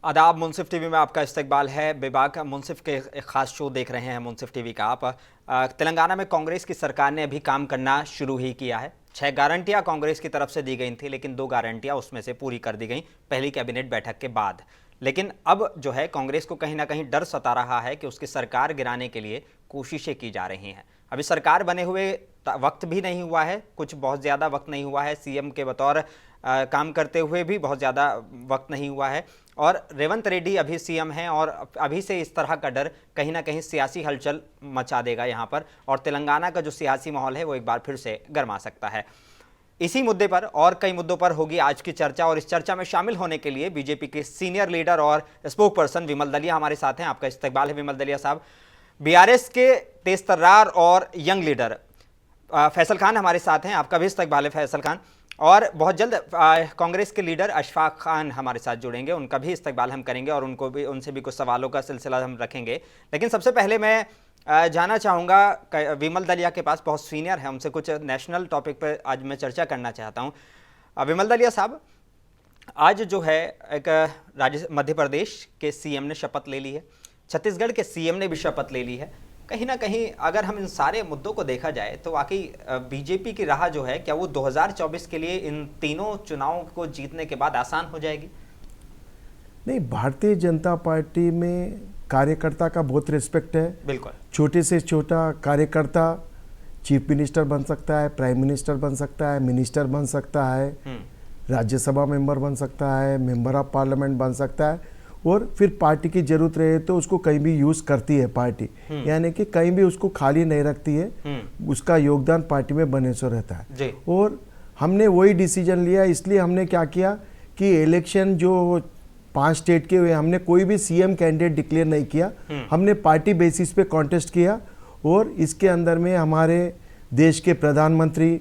आदाब। मुनसिफ टीवी में आपका इस्तकबाल है। बेबाक मुनसिफ के एक खास शो देख रहे हैं मुनसिफ टीवी का आप। तेलंगाना में कांग्रेस की सरकार ने अभी काम करना शुरू ही किया है। 6 गारंटियां कांग्रेस की तरफ से दी गई थी, लेकिन 2 गारंटियां उसमें से पूरी कर दी गई पहली कैबिनेट बैठक के बाद। लेकिन अब जो है कांग्रेस को कहीं ना कहीं डर सता रहा है कि उसकी सरकार गिराने के लिए कोशिशें की जा रही हैं। अभी सरकार बने हुए वक्त भी नहीं हुआ है, कुछ बहुत ज़्यादा वक्त नहीं हुआ है। सीएम के बतौर काम करते हुए भी बहुत ज़्यादा वक्त नहीं हुआ है और रेवंत रेड्डी अभी सीएम हैं और अभी से इस तरह का डर कहीं ना कहीं सियासी हलचल मचा देगा यहाँ पर, और तेलंगाना का जो सियासी माहौल है वो एक बार फिर से गर्मा सकता है। इसी मुद्दे पर और कई मुद्दों पर होगी आज की चर्चा, और इस चर्चा में शामिल होने के लिए बीजेपी के सीनियर लीडर और स्पोक पर्सन विमल दलिया हमारे साथ हैं। आपका इस्तकबाल है विमल दलिया साहब। बीआरएस के तेज तर्रार और यंग लीडर फैसल खान हमारे साथ हैं। आपका भी इस्तकबाल है फैसल खान। और बहुत जल्द कांग्रेस के लीडर अशफाक खान हमारे साथ जुड़ेंगे, उनका भी इस्तकबाल हम करेंगे और उनसे भी कुछ सवालों का सिलसिला हम रखेंगे। लेकिन सबसे पहले मैं जाना चाहूँगा विमल दलिया के पास, बहुत सीनियर है, उनसे कुछ नेशनल टॉपिक पर आज मैं चर्चा करना चाहता हूँ। विमल दलिया साहब, आज जो है एक मध्य प्रदेश के सीएम ने शपथ ले ली है, छत्तीसगढ़ के सीएम ने भी शपथ ले ली है। कहीं ना कहीं अगर हम इन सारे मुद्दों को देखा जाए तो वाकई बीजेपी की राह जो है, क्या वो 2024 के लिए इन तीनों चुनावों को जीतने के बाद आसान हो जाएगी? नहीं, भारतीय जनता पार्टी में कार्यकर्ता का बहुत रिस्पेक्ट है। बिल्कुल। छोटे से छोटा कार्यकर्ता चीफ मिनिस्टर बन सकता है, प्राइम मिनिस्टर बन सकता है, मिनिस्टर बन सकता है, राज्यसभा मेंबर बन सकता है, मेंबर ऑफ पार्लियामेंट बन सकता है, और फिर पार्टी की जरूरत रहे तो उसको कहीं भी यूज करती है पार्टी, यानी कि कहीं भी उसको खाली नहीं रखती है, उसका योगदान पार्टी में बने सो रहता है जी। और हमने वही डिसीजन लिया, इसलिए हमने क्या किया कि इलेक्शन जो 5 स्टेट के हुए, हमने कोई भी सीएम कैंडिडेट डिक्लेयर नहीं किया, हमने पार्टी बेसिस पे कॉन्टेस्ट किया। और इसके अंदर में हमारे देश के प्रधानमंत्री,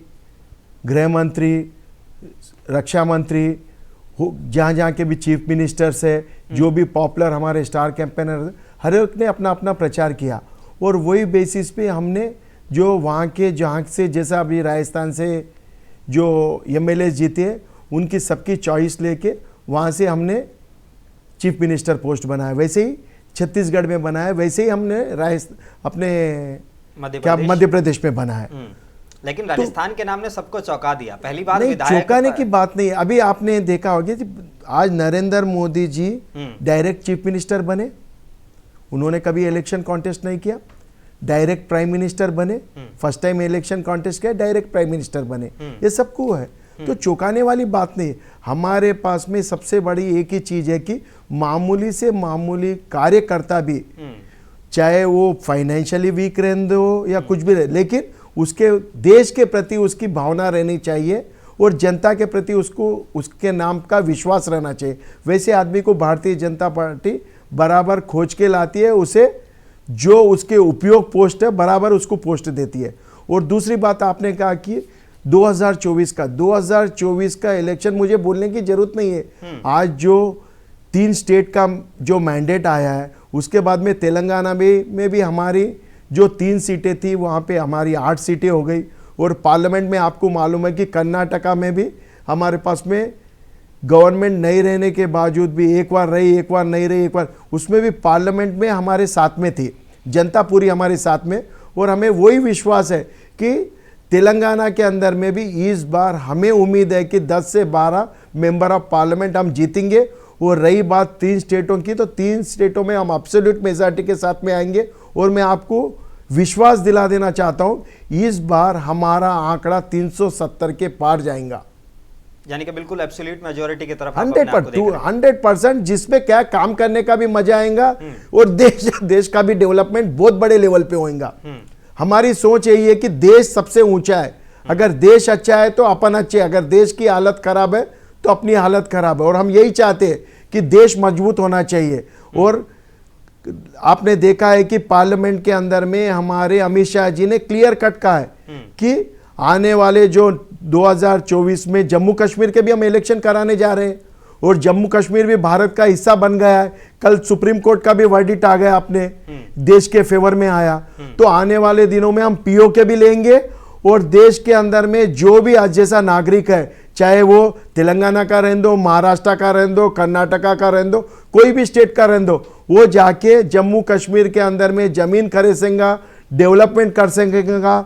गृह मंत्री, रक्षा मंत्री, जहाँ जहाँ के भी चीफ मिनिस्टर्स है, जो भी पॉपुलर हमारे स्टार कैंपेनर, हर एक ने अपना अपना प्रचार किया। और वही बेसिस पे हमने जो वहाँ के जहाँ से, जैसा अभी राजस्थान से जो एमएलए जीते, उनकी सबकी चॉइस लेके वहाँ से हमने चीफ मिनिस्टर पोस्ट बनाया। वैसे ही छत्तीसगढ़ में बनाया, वैसे ही हमने अपने मध्य प्रदेश में बनाया। लेकिन राजस्थान के नाम ने सबको चौंका दिया, पहली बार नहीं, चौंकाने की बात नहीं। अभी आपने देखा होगा कि आज Narendra Modi ji direct chief minister बने, उन्होंने कभी इलेक्शन कॉन्टेस्ट नहीं किया, डायरेक्ट प्राइम मिनिस्टर बने, फर्स्ट टाइम इलेक्शन कॉन्टेस्ट किया, डायरेक्ट प्राइम मिनिस्टर बने, ये सबको है। तो चौंकाने वाली बात नहीं। हमारे पास में सबसे बड़ी एक ही चीज है कि मामूली से मामूली कार्यकर्ता भी, चाहे वो फाइनेंशियली वीक रहने दो या कुछ भी रहे, लेकिन उसके देश के प्रति उसकी भावना रहनी चाहिए और जनता के प्रति उसको उसके नाम का विश्वास रहना चाहिए। वैसे आदमी को भारतीय जनता पार्टी बराबर खोज के लाती है, उसे जो उसके उपयोग पोस्ट है बराबर उसको पोस्ट देती है। और दूसरी बात आपने कहा कि 2024 का इलेक्शन, मुझे बोलने की जरूरत नहीं है। आज जो 3 स्टेट का जो मैंडेट आया है, उसके बाद में तेलंगाना में भी हमारी जो 3 सीटें थी, वहाँ पे हमारी 8 सीटें हो गई। और पार्लियामेंट में आपको मालूम है कि कर्नाटका में भी हमारे पास में गवर्नमेंट नहीं रहने के बावजूद भी एक बार रही, एक बार नहीं रही, एक बार, उसमें भी पार्लियामेंट में हमारे साथ में थी जनता, पूरी हमारे साथ में। और हमें वही विश्वास है कि तेलंगाना के अंदर में भी इस बार हमें उम्मीद है कि 10 से 12 मेंबर ऑफ पार्लियामेंट हम जीतेंगे। और रही बात 3 स्टेटों की, तो 3 स्टेटों में हम एब्सोल्यूट मेजॉरिटी के साथ में आएंगे। और मैं आपको विश्वास दिला देना चाहता हूं, इस बार हमारा आंकड़ा 370 के पार जाएगा, यानी कि बिल्कुल एब्सोल्यूट मेजॉरिटी की तरफ 100%, जिसमें क्या काम करने का भी मजा आएगा और देश का भी डेवलपमेंट बहुत बड़े लेवल पे होगा। हमारी सोच यही है कि देश सबसे ऊंचा है, अगर देश अच्छा है तो अपन अच्छे, अगर देश की हालत खराब है तो अपनी हालत खराब है। और हम यही चाहते हैं कि देश मजबूत होना चाहिए। और आपने देखा है कि पार्लियामेंट के अंदर में हमारे अमित शाह जी ने क्लियर कट कहा है कि आने वाले जो 2024 में जम्मू कश्मीर के भी हम इलेक्शन कराने जा रहे हैं, और जम्मू कश्मीर भी भारत का हिस्सा बन गया है। कल सुप्रीम कोर्ट का भी वर्डिक्ट आ गया, अपने देश के फेवर में आया। तो आने वाले दिनों में हम पीओके भी लेंगे और देश के अंदर में जो भी आज जैसा नागरिक है, चाहे वो तेलंगाना का रहने दो, महाराष्ट्र का रहने दो, कर्नाटका का रहने दो, कोई भी स्टेट का रहने दो, वो जाके जम्मू कश्मीर के अंदर में जमीन खरीदेगा, डेवलपमेंट कर सकेगा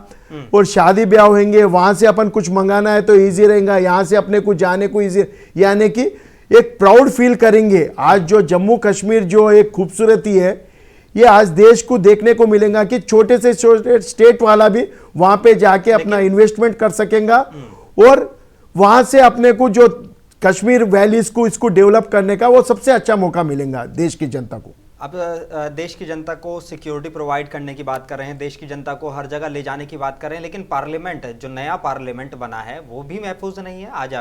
और शादी ब्याह होंगे, वहां से अपन कुछ मंगाना है तो इजी रहेगा, यहाँ से अपने को जाने को इजी, यानी कि एक प्राउड फील करेंगे। आज जो जम्मू कश्मीर जो एक खूबसूरती है, ये आज देश को देखने को मिलेगा कि छोटे से छोटे स्टेट वाला भी वहां पे जाके अपना इन्वेस्टमेंट कर सकेगा और वहां से अपने को जो कश्मीर वैलीज को इसको डेवलप करने का वो सबसे अच्छा मौका मिलेगा देश की जनता को। अब देश की जनता को सिक्योरिटी प्रोवाइड करने की बात कर रहे हैं, देश की जनता को हर जगह ले जाने की बात कर रहे हैं, लेकिन पार्लियामेंट, जो नया पार्लियामेंट बना है, वो भी महफूज नहीं है। आज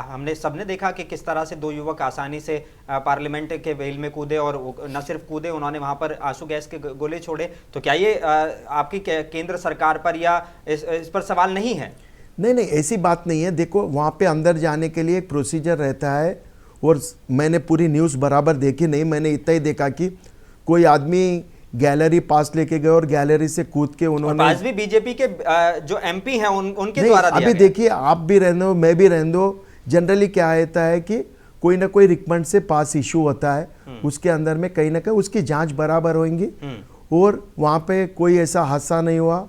हमने सबने देखा कि किस तरह से दो युवक आसानी से पार्लियामेंट के वेल में कूदे और न सिर्फ कूदे, उन्होंने वहां पर आंसू गैस के गोले छोड़े। तो क्या ये आपकी केंद्र सरकार पर या इस पर सवाल नहीं है? नहीं, ऐसी बात नहीं है। देखो, वहाँ पे अंदर जाने के लिए एक प्रोसीजर रहता है और मैंने पूरी न्यूज़ बराबर देखी नहीं, मैंने इतना ही देखा कि कोई आदमी गैलरी पास लेके गए और गैलरी से कूद के उन्होंने, पास भी बीजेपी के जो एमपी हैं उनके द्वारा दिया अभी गया। देखिए, आप भी रहने दो, मैं भी रहने दो, जनरली क्या होता है कि कोई ना कोई रिकमेंड से पास इशू होता है, उसके अंदर में कहीं ना कहीं उसकी जांच बराबर होंगी और वहाँ पे कोई ऐसा हादसा नहीं हुआ,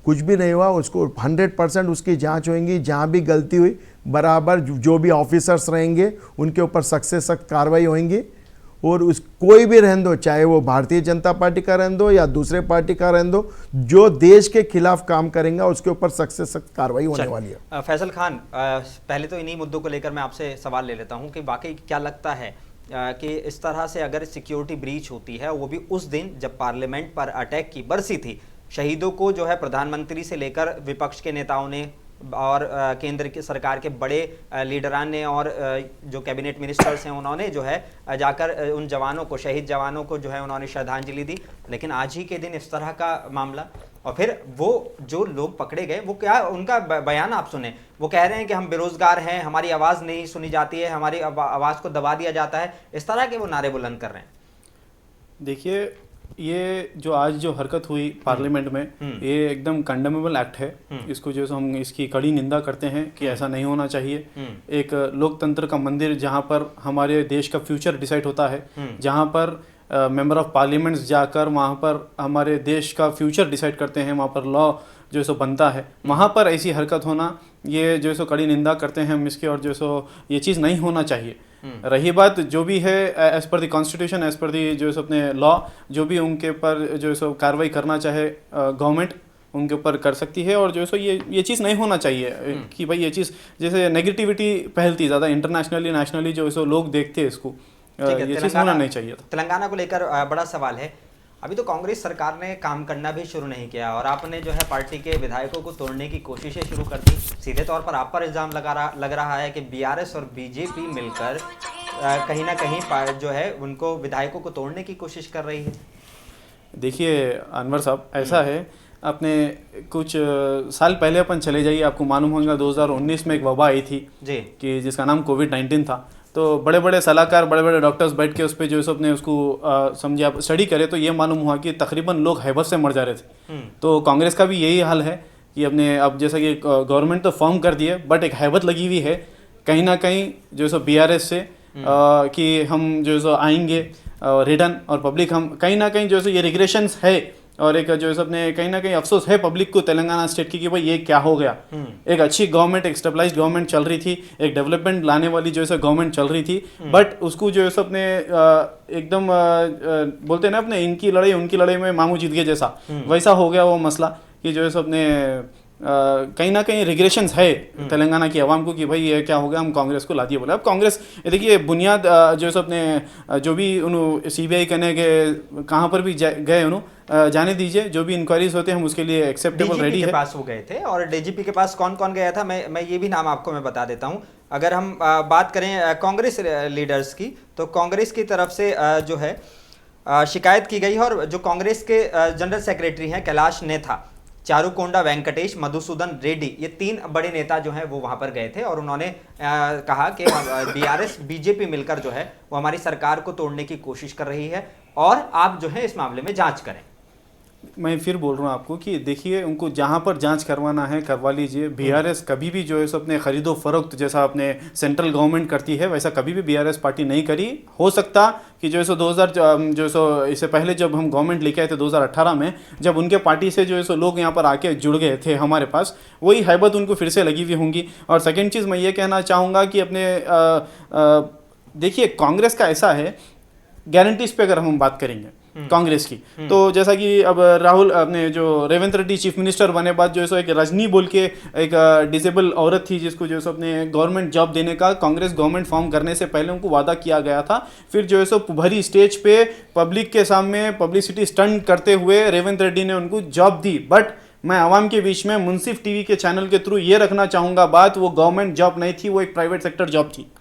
कुछ भी नहीं हुआ, उसको 100% उसकी जांच होगी। जहाँ भी गलती हुई बराबर जो भी ऑफिसर्स रहेंगे उनके ऊपर सख्त से सख्त कार्रवाई होंगी और उस कोई भी रहने दो, चाहे वो भारतीय जनता पार्टी का रहने दो या दूसरे पार्टी का रहने दो, जो देश के खिलाफ काम करेंगे उसके ऊपर सख्त से सख्त कार्रवाई होने वाली है। फैसल खान, पहले तो इन्हीं मुद्दों को लेकर मैं आपसे सवाल ले लेता हूं कि वाकई क्या लगता है कि इस तरह से अगर सिक्योरिटी ब्रीच होती है, वो भी उस दिन जब पार्लियामेंट पर अटैक की बरसी थी, शहीदों को जो है प्रधानमंत्री से लेकर विपक्ष के नेताओं ने और केंद्र की सरकार के बड़े लीडरान ने और जो कैबिनेट मिनिस्टर्स हैं उन्होंने जो है जाकर उन जवानों को, शहीद जवानों को जो है उन्होंने श्रद्धांजलि दी। लेकिन आज ही के दिन इस तरह का मामला, और फिर वो जो लोग पकड़े गए, वो क्या, उनका बयान आप सुने, वो कह रहे हैं कि हम बेरोजगार हैं, हमारी आवाज़ नहीं सुनी जाती है, हमारी आवाज़ को दबा दिया जाता है, इस तरह के वो नारे बुलंद कर रहे हैं। देखिए, ये जो आज जो हरकत हुई पार्लियामेंट में, ये एकदम कंडेमेबल एक्ट है। इसको जो हम इसकी कड़ी निंदा करते हैं कि ऐसा नहीं होना चाहिए। एक लोकतंत्र का मंदिर जहाँ पर हमारे देश का फ्यूचर डिसाइड होता है, जहाँ पर मेंबर ऑफ पार्लियामेंट्स जाकर वहाँ पर हमारे देश का फ्यूचर डिसाइड करते हैं, वहाँ पर लॉ जो सो बनता है, वहाँ पर ऐसी हरकत होना, ये जो सो कड़ी निंदा करते हैं हम इसके, और जो सो ये चीज़ नहीं होना चाहिए। रही बात जो भी है as per the constitution, as per the जो सो अपने लॉ, जो भी उनके ऊपर जो सो कार्रवाई करना चाहे गवर्नमेंट उनके ऊपर कर सकती है। और जो सो ये चीज़ नहीं होना चाहिए कि भाई ये चीज़ जैसे नेगेटिविटी फैलती ज़्यादा इंटरनेशनली नेशनली, जो सो लोग देखते हैं इसको, ये चीज़ होना नहीं चाहिए था। तेलंगाना को लेकर बड़ा सवाल है। अभी तो कांग्रेस सरकार ने काम करना भी शुरू नहीं किया और आपने जो है पार्टी के विधायकों को तोड़ने की कोशिशें शुरू कर दी। सीधे तौर पर आप पर इल्ज़ाम लग रहा है कि बीआरएस और बीजेपी मिलकर कहीं ना कहीं जो है उनको विधायकों को तोड़ने की कोशिश कर रही है। देखिए अनवर साहब, ऐसा है, अपने कुछ साल पहले अपन चले जाइए, आपको मालूम होगा 2019 में एक वबा आई थी जी, कि जिसका नाम कोविड-19 था। तो बड़े बड़े सलाहकार, बड़े बड़े डॉक्टर्स बैठ के उस पर जो अपने उसको समझे आप स्टडी करे, तो ये मालूम हुआ कि तकरीबन लोग हैबत से मर जा रहे थे। तो कांग्रेस का भी यही हाल है कि अपने अब जैसा कि गवर्नमेंट तो फॉर्म कर दिए, बट एक हैबत लगी हुई है कहीं ना कहीं जो सो बीआरएस से कि हम जो सो आएंगे रिटर्न, और पब्लिक हम कहीं ना कहीं जो सो ये रिग्रेशंस है, और एक जो अपने कहीं ना कहीं अफसोस है पब्लिक को तेलंगाना स्टेट की कि भाई ये क्या हो गया। एक अच्छी गवर्नमेंट, एक स्टेबलाइज्ड गवर्नमेंट चल रही थी, एक डेवलपमेंट लाने वाली जो है गवर्नमेंट चल रही थी, बट उसको जो है अपने एकदम बोलते हैं ना अपने इनकी लड़ाई उनकी लड़ाई में मामू जीत गए जैसा, वैसा हो गया वो मसला कि जो है अपने कहीं ना कहीं रिग्रेशंस है तेलंगाना की आवाम को कि भाई ये क्या हो गया, हम कांग्रेस को ला दिए बोले। अब कांग्रेस देखिए बुनियाद जो है अपने जो भी उन्होंने सीबीआई करने के कहाँ पर भी गए उन्होंने जाने दीजिए, जो भी इंक्वायरीज होते हैं हम उसके लिए एक्सेप्टेबल रेडी है। के पास वो गए थे, और डीजीपी के पास कौन कौन गया था, मैं ये भी नाम आपको मैं बता देता हूँ। अगर हम बात करें कांग्रेस लीडर्स की, तो कांग्रेस की तरफ से जो है शिकायत की गई है, और जो कांग्रेस के जनरल सेक्रेटरी हैं कैलाश नेथा, चारुकोंडा वेंकटेश, मधुसूदन रेड्डी, ये 3 बड़े नेता जो हैं वो वहां पर गए थे और उन्होंने कहा कि बीआरएस बीजेपी मिलकर जो है वो हमारी सरकार को तोड़ने की कोशिश कर रही है और आप जो है इस मामले में जांच करें। मैं फिर बोल रहा हूँ आपको कि देखिए, उनको जहाँ पर जांच करवाना है करवा लीजिए। बीआरएस कभी भी जो है सो अपने खरीदो फरोख्त जैसा अपने सेंट्रल गवर्नमेंट करती है वैसा कभी भी बीआरएस पार्टी नहीं करी। हो सकता कि जो है सो 2000 जो है सो इससे पहले जब हम गवर्नमेंट लेके आए थे 2018 में, जब उनके पार्टी से जो है सो लोग यहाँ पर आके जुड़ गए थे हमारे पास, वही हैबत उनको फिर से लगी हुई होंगी। और सेकेंड चीज़ मैं ये कहना चाहूँगा कि अपने देखिए, कांग्रेस का ऐसा है, गारंटीज पे अगर हम बात करेंगे कांग्रेस की, तो जैसा कि अब राहुल अपने जो रेवंत रेड्डी चीफ मिनिस्टर बने बाद जो है सो एक रजनी बोल के एक डिसेबल औरत थी जिसको जो है सो अपने गवर्नमेंट जॉब देने का कांग्रेस गवर्नमेंट फॉर्म करने से पहले उनको वादा किया गया था। फिर जो है सो भरी स्टेज पे पब्लिक के सामने पब्लिसिटी स्टंट करते हुए रेवंत रेड्डी ने उनको जॉब दी। बट मैं आवाम के बीच में मुंसिफ टीवी के चैनल के थ्रू ये रखना चाहूँगा बात, वो गवर्नमेंट जॉब नहीं थी, वो एक प्राइवेट सेक्टर जॉब थी।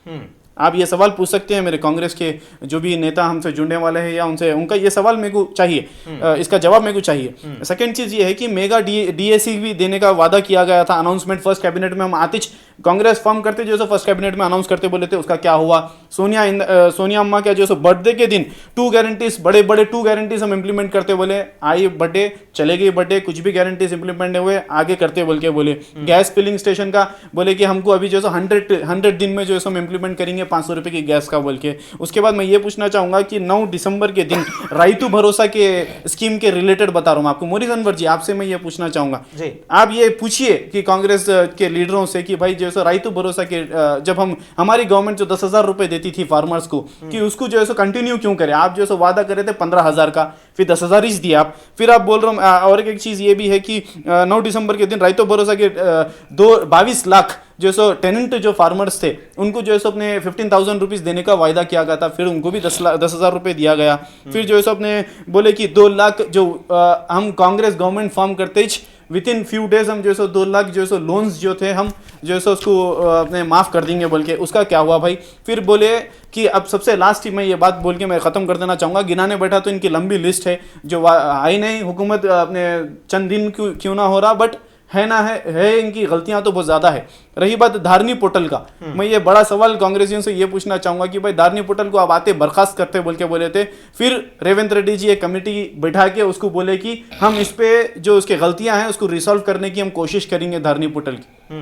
आप ये सवाल पूछ सकते हैं मेरे कांग्रेस के जो भी नेता हमसे जुड़ने वाले हैं या उनसे, उनका ये सवाल मेरे को चाहिए, इसका जवाब मेरे को चाहिए। सेकंड चीज़ ये है कि मेगा डीएसी भी देने का वादा किया गया था, अनाउंसमेंट फर्स्ट कैबिनेट में हम आतिश कांग्रेस फॉर्म करते जो सो फर्स्ट कैबिनेट में अनाउंस करते बोले थे, उसका क्या हुआ? सोनिया अम्मा क्या जो सो बर्थडे के दिन 2 गारंटीज, बड़े बड़े 2 गारंटीज हम इंप्लीमेंट करते बोले, आई बर्थडे चले गई बर्थडे, कुछ भी गारंटीज इंप्लीमेंट नहीं हुए, आगे करते बोल के बोले। गैस फिलिंग स्टेशन का बोले कि हमको अभी जो सो 100 दिन में जो सो हम इंप्लीमेंट करेंगे 500 रुपये की गैस का बोल के। उसके बाद मैं ये पूछना चाहूंगा कि 9 दिसंबर के दिन राइतु भरोसा के स्कीम के रिलेटेड बता रहा हूं आपको, मोरिस अनवर जी आपसे मैं ये पूछना चाहूंगा, आप ये पूछिए कि कांग्रेस के लीडरों से कि भाई जो सो राइतु भरोसा के जब हमारी गवर्नमेंट जो 10,000 रुपए देती थी फार्मर्स को, कि उसको जो है सो कंटिन्यू क्यों करें? आप जो सो वादा कर रहे थे 15,000 का, फिर 10,000 ही दिया आप, फिर आप बोल रहे हो। और एक चीज ये भी है कि 9 दिसंबर के दिन राइतु भरोसा के 22 लाख जो सो टेनेंट जो फार्मर्स थे उनको जो है सो अपने 15,000 रुपीज देने का वायदा किया गया था, फिर उनको भी 10,000 रुपए दिया गया। फिर जो है सो अपने बोले कि 2 लाख जो हम कांग्रेस गवर्नमेंट फॉर्म करते ही विद इन फ्यू डेज हम जो है सो 2 लाख जो है सो लोन्स जो थे हम जो है सो उसको अपने माफ़ कर देंगे बोल के, उसका क्या हुआ भाई? फिर बोले कि अब सबसे लास्ट ही मैं ये बात बोल के मैं ख़त्म कर देना चाहूँगा, गिनाने बैठा तो इनकी लंबी लिस्ट है जो आई नहीं, हुकूमत अपने चंद दिन क्यों ना हो रहा, बट है ना है इनकी गलतियां तो बहुत ज्यादा है। रही बात धारनी पोर्टल का, मैं ये बड़ा सवाल कांग्रेसियों से ये पूछना चाहूंगा कि भाई धारनी पोर्टल को आप आते बर्खास्त करते बोल के बोले थे, फिर रेवंत रेड्डी जी एक कमेटी बैठा के उसको बोले कि हम इस पे जो उसके गलतियां हैं उसको रिसॉल्व करने की हम कोशिश करेंगे धारनी पोर्टल की।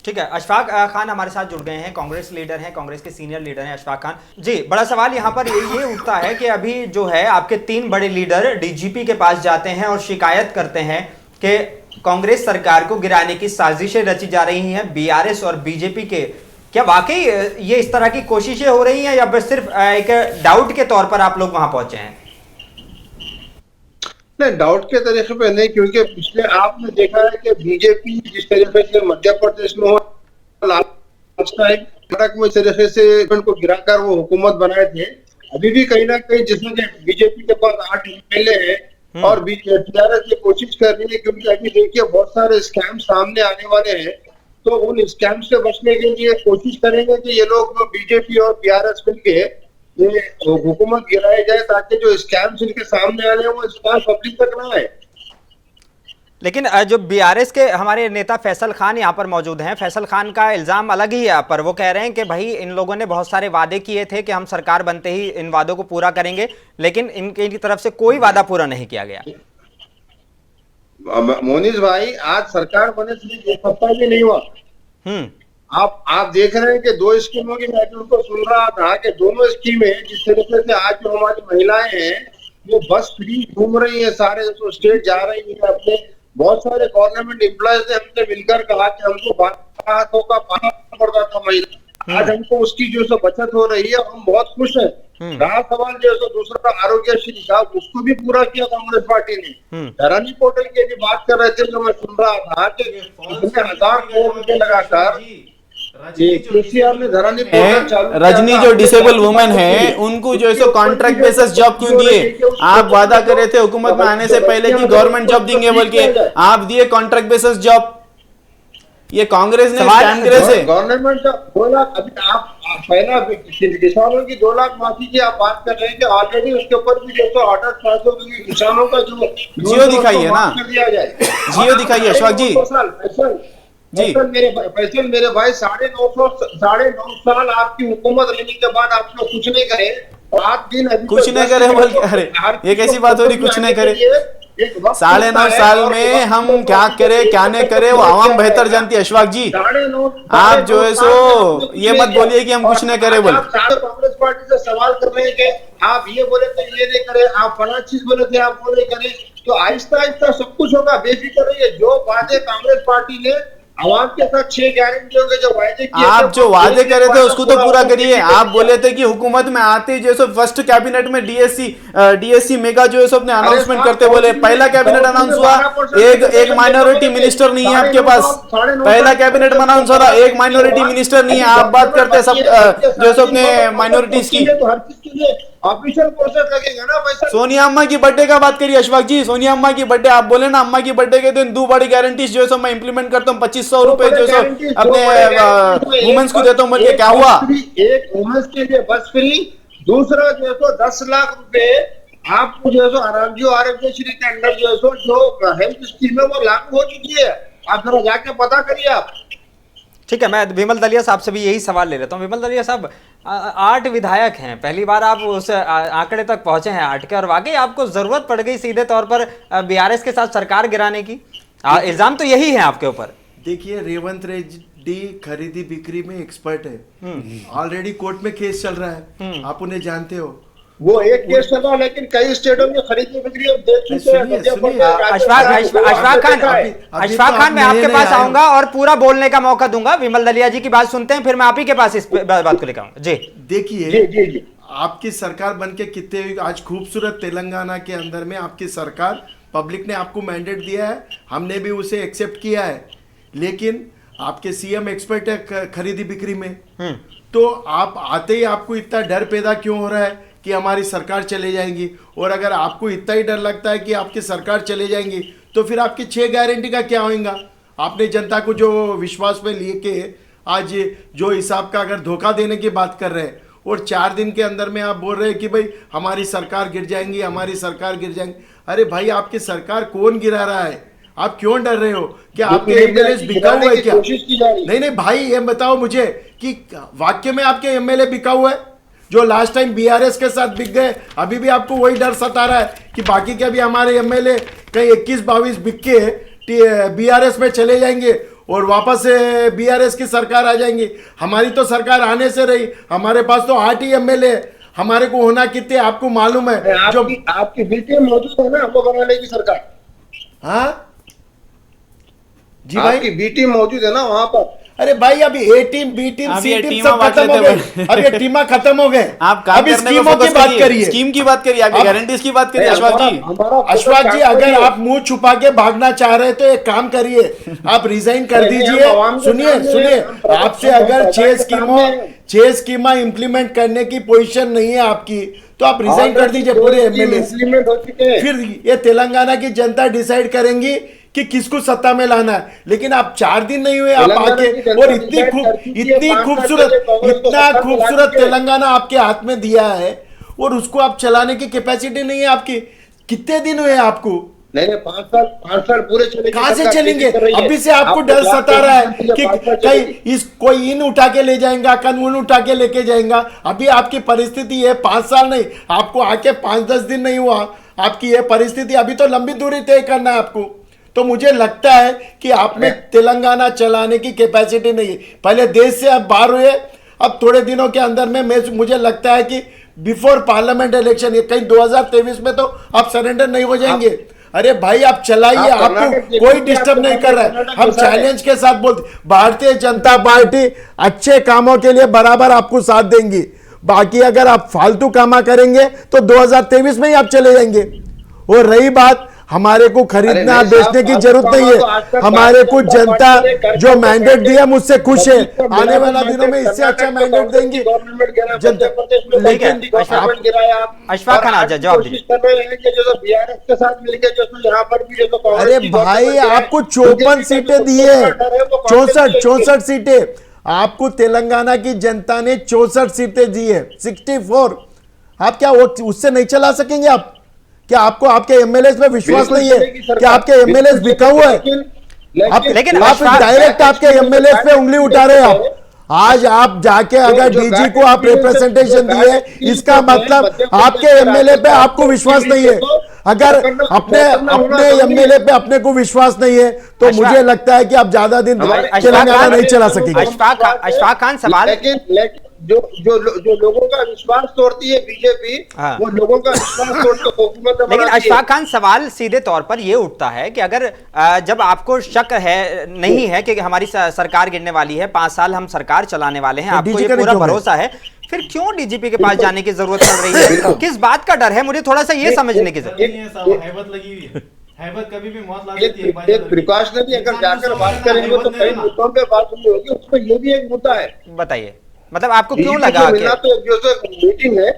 ठीक है, अशफाक खान हमारे साथ जुड़ गए हैं, कांग्रेस लीडर हैं, कांग्रेस के सीनियर लीडर हैं अशफाक खान जी। बड़ा सवाल यहाँ पर ये उठता है कि अभी जो है आपके 3 बड़े लीडर डीजीपी के पास जाते हैं और शिकायत करते हैं कि कांग्रेस सरकार को गिराने की साजिशें रची जा रही हैं बीआरएस और बीजेपी के। क्या वाकई ये इस तरह की कोशिशें हो रही हैं या बस सिर्फ एक डाउट के तौर पर आप लोग वहां पहुंचे हैं? नहीं, डाउट के तरीके पे नहीं, क्योंकि पिछले आपने देखा है कि बीजेपी जिस तरीके से मध्य प्रदेश में कर्नाटक में तरीके से को गिराकर वो हुकूमत बनाए थे, अभी भी कहीं ना कहीं जिसमें बीजेपी के पास 8 एमएलए है और टीआरएस ये कोशिश कर रही है, क्योंकि अभी देखिए बहुत सारे स्कैम सामने आने वाले हैं, तो उन स्कैम से बचने के लिए कोशिश करेंगे कि ये लोग बीजेपी और बीआरएस मिलके ये हुकूमत गिराई जाए ताकि जो स्कैम्स इनके सामने आ रहे हैं वो स्कैम पब्लिक तक ना आए। लेकिन जो बीआरएस के हमारे नेता फैसल खान यहाँ पर मौजूद हैं, फैसल खान का इल्जाम अलग ही है पर वो कह रहे हैं कि भाई इन लोगों ने बहुत सारे वादे किए थे कि हम सरकार बनते ही इन वादों को पूरा करेंगे, लेकिन इनकी तरफ से कोई वादा पूरा नहीं किया गया। मोनिस भाई, आज सरकार बने सिर्फ 1 हफ्ता भी नहीं हुआ। आप देख रहे हैं कि 2 स्कीमों की मैं उनको सुन रहा था कि दोनों स्कीमें जिस तरीके से आज जो हमारी महिलाएं हैं वो बस फ्री घूम रही है, सारे जो स्टेट जा रही है, अपने बहुत सारे गवर्नमेंट एम्प्लॉयज ने हमसे मिलकर कहा कि हमको 12 हाथों का पाना पड़ता था महिला, आज हमको उसकी जो सो बचत हो रही है, हम बहुत खुश हैं। रहा सवाल जो है दूसरा आरोग्यश्री का, उसको भी पूरा किया कांग्रेस पार्टी ने। धरानी पोर्टल की भी बात कर रहे थे जो मैं सुन रहा था कि इसमें 1000 करोड़ रुपए लगाकर रजनी जो डिसेबल वुमेन है उनको जो है सो कॉन्ट्रैक्ट बेसिस जॉब क्यों दिए? आप वादा कर रहे थे हुकूमत में आने से पहले कि गवर्नमेंट जॉब देंगे बोल के, आप दिए कॉन्ट्रैक्ट बेसिस जॉब। ये कांग्रेस ने स्कैम करे से गवर्नमेंट 2 लाख, अभी आप पहला किसानों की 2 लाख माफी की आप बात कर रहे हैं कि ऑलरेडी उसके ऊपर भी जो ऑर्डर पास हो गई, किसानों का जो जियो दिखाइए ना, जियो दिखाइए अशफाक जी जी। मेरे भाई 9.5 साल आपकी हुकूमत रहने के बाद आप लोग कुछ नहीं करे, 7 दिन अभी कुछ नहीं करे बोल के, अरे ये कैसी बात हो रही, कुछ नहीं करे? एक वक्त 9.5 होता है साल और में वक्त हम को क्या बात करे करके क्या नहीं वक्त करे को वो आवाम क्या बेहतर है? जानती है। अशफाक जी, 9.5 आप जो है सो साल में ये मत बोलिए कि हम कुछ नहीं करे बोले। आप सारे कांग्रेस पार्टी से सवाल कर रहे हैं कि आप ये बोले थे ये नहीं करे, आप फला चीज बोले थे आप वो नहीं करे, तो आहिस्ता आहिस्ता सब कुछ होगा, बेफिक्र रहिए। जो वादे कांग्रेस पार्टी ने आवाम के साथ 6 गारंटियों के जो वादे किए थे, आप जो वादे एक-एक करे थे वादा उसको तो पूरा होगा, करिए। बेफिक्र आप रहिए। बोले थे कि हुकूमत में आते ही जो है सो फर्स्ट कैबिनेट में डीएससी मेगा जो है सो अपने अनाउंसमेंट करते बोले। पहला कैबिनेट अनाउंस हुआ, एक माइनॉरिटी मिनिस्टर नहीं है आपके पास। पहला कैबिनेट में अनाउंस हो रहा, एक माइनॉरिटी मिनिस्टर नहीं है। आप बात करते हैं सब जो है सो अपने माइनॉरिटीज की। तो हर चीज के लिए ऑफिशियल प्रोसेस लगेगा ना पैसा। सोनिया अम्मा की बर्थडे का बात करिए अशफाक जी। सोनिया अम्मा की बर्थडे आप बोले ना, अम्मा की बर्थडे के दिन 2 बड़ी गारंटीज जो है सो मैं इंप्लीमेंट करता हूँ, 2500 रुपए जो है सो अपने वुमेन्स को देता हूँ। बोल के क्या हुआ? एक वुमेन्स के लिए बस फ्री, दूसरा जो है सो 10 लाख रुपए आपको जो है सो आरोग्यश्री के अंदर जो है सो जो हेल्थ स्कीम है वो लागू हो चुकी है। आप जरा जाके पता करिए आप। ठीक है, मैं विमल दलिया साहब से भी यही सवाल ले लेता हूँ। विमल दलिया साहब, 8 विधायक हैं, पहली बार आप उस आंकड़े तक पहुंचे हैं 8 के, और वाकई आपको जरूरत पड़ गई सीधे तौर पर बीआरएस के साथ सरकार गिराने की? इल्जाम तो यही है आपके ऊपर। देखिए, रेवंत रेड्डी खरीदी बिक्री में एक्सपर्ट है। ऑलरेडी कोर्ट में केस चल रहा है, आप उन्हें जानते हो। वो एक केस चला, लेकिन कई स्टेटों में खरीदी बिक्री अब देख चुके हैं। अशफाक खान, मैं आपके पास आऊंगा और पूरा बोलने का मौका दूंगा। विमल दलिया जी की बात सुनते हैं, फिर मैं आप ही के पास इस बात को लेकर आऊंगा। जी देखिए, आपकी सरकार बनके कितने आज खूबसूरत तेलंगाना के अंदर में आपकी सरकार, पब्लिक ने आपको मैंडेट दिया है, हमने भी उसे एक्सेप्ट किया है, लेकिन आपके सीएम एक्सपर्ट है खरीदी बिक्री में। तो आप आते ही आपको इतना डर पैदा क्यों हो रहा है कि हमारी सरकार चले जाएंगी? और अगर आपको इतना ही डर लगता है कि आपकी सरकार चले जाएंगी, तो फिर आपकी 6 गारंटी का क्या होगा? आपने जनता को जो विश्वास में लेके आज जो हिसाब का अगर धोखा देने की बात कर रहे हैं, और 4 दिन के अंदर में आप बोल रहे हैं कि भाई हमारी सरकार गिर जाएंगी, हमारी सरकार गिर जाएंगी। अरे भाई, आपकी सरकार कौन गिरा रहा है? आप क्यों डर रहे हो? कि आपके एमएलए बिका हुआ है क्या? नहीं भाई, ये बताओ मुझे कि वाक्य में आपके एमएलए बिका हुआ है? जो लास्ट टाइम बीआरएस के साथ बिक गए, अभी भी आपको वही डर सता रहा है कि बाकी के भी हमारे एमएलए कहीं 21-22 बिक के बीआरएस में चले जाएंगे और वापस से बीआरएस की सरकार आ जाएंगी। हमारी तो सरकार आने से रही, हमारे पास तो 8 ही एमएलए, हमारे को होना कितने आपको मालूम है? जो आपकी बीटी मौजूद है ना हमको बनाने की सरकार। हाँ जी भाई, आपकी बी टीम मौजूद है ना वहां पर। अरे भाई, अभी ए टीम, बी टीम, सी टीम सब खत्म हो गए। अब ये टीमा खत्म हो गए। आप काम अभी करने स्कीमों की बात करिए, स्कीम की बात करिए, आगे गारंटीज की बात करिए। अशफाक जी, अशफाक जी, अगर आप मुंह छुपा के भागना चाह रहे हैं तो एक काम करिए, आप रिजाइन कर दीजिए। सुनिए, आपसे अगर 6 स्कीमा इंप्लीमेंट करने की पोजीशन नहीं है आपकी, तो आप रिजाइन कर दीजिए पूरे एमएलए। फिर ये तेलंगाना की जनता डिसाइड करेंगी कि किसको सत्ता में लाना है। लेकिन आप 4 दिन नहीं हुए आप आके, और इतना खूबसूरत तेलंगाना आपके हाथ में दिया है, और उसको आप चलाने की कैपेसिटी नहीं है आपकी। कितने दिन हुए आपको? नहीं, 5 साल पूरे चलेंगे। कहां से चलेंगे? अभी से आपको डर सता रहा है कि कहीं कोई इन उठा के ले जाएगा, कानून उठा के लेके जाएगा। अभी आपकी परिस्थिति है, 5 साल नहीं, आपको आके 5-10 दिन नहीं हुआ, आपकी ये परिस्थिति। अभी तो लंबी दूरी तय करना है आपको। तो मुझे लगता है कि आप में तेलंगाना चलाने की कैपेसिटी नहीं है। पहले देश से आप बाहर हुए, अब थोड़े दिनों के अंदर में मुझे लगता है कि बिफोर पार्लियामेंट इलेक्शन, ये कहीं 2023 में तो आप सरेंडर नहीं हो जाएंगे। अरे भाई, आप चलाइए, आपको कोई डिस्टर्ब नहीं कर रहा है। हम चैलेंज के साथ बोलते, भारतीय जनता पार्टी अच्छे कामों के लिए बराबर आपको साथ देंगी। बाकी अगर आप फालतू कामा करेंगे तो 2023 में ही आप चले जाएंगे। और रही बात, हमारे को खरीदना बेचने की जरूरत नहीं है। हमारे को जनता जो मैंडेट दिया मुझसे खुश है। आने वाला दिनों में इससे अच्छा मैंडेट देंगे जनता। लेकिन अशफाक खान आजा जवाब दीजिए। अरे भाई, आपको 54 सीटें दी है, 64 सीटें आपको तेलंगाना की जनता ने 64 सीटें दी है, 64। आप क्या उससे नहीं चला सकेंगे? आप क्या आपको आपके एमएलए में विश्वास नहीं है? क्या आपके एमएलए बिका हुआ है? लेकिन आप डायरेक्ट आपके एमएलए पे उंगली उठा रहे हैं। आप आज आप जाके अगर डीजी को आप रिप्रेजेंटेशन दिए, इसका मतलब आपके एमएलए पे आपको विश्वास नहीं है। अगर पकड़ना अपने होना अपने जरूरी है। एमएलए पे अपने को विश्वास नहीं है तो अशफाक- मुझे लगता है कि आप ज्यादा दिन तेलंगाना नहीं चला सकेंगे। अशफाक खान सवाल लेकिन जो लोगों का विश्वास तोड़ती है बीजेपी, हाँ। वो लोगों का विश्वास तोड़ के हुकूमत लेकिन बनाती है। अशफाक खान सवाल सीधे तौर पर ये उठता है कि अगर जब आपको शक है नहीं है कि हमारी सरकार गिरने वाली है, 5 साल हम सरकार चलाने वाले हैं, तो आपको डीजी ये का पूरा क्यों है? भरोसा है, फिर क्यों डीजीपी के पास जाने की जरूरत पड़ रही है? किस बात का डर है? मुझे थोड़ा सा ये समझने की जरूरत नहीं है साहब, हैबत लगी हुई है। हैबत कभी भी मौत ला देती है। एक प्रिकॉशनरी अगर जाकर बात करेंगे तो कई मुद्दों पे बात नहीं होगी, उसमें ये भी एक मुद्दा है। बताइए, मतलब आपको क्यों DGP लगा को मिलना कि तो एक जो मीटिंग है।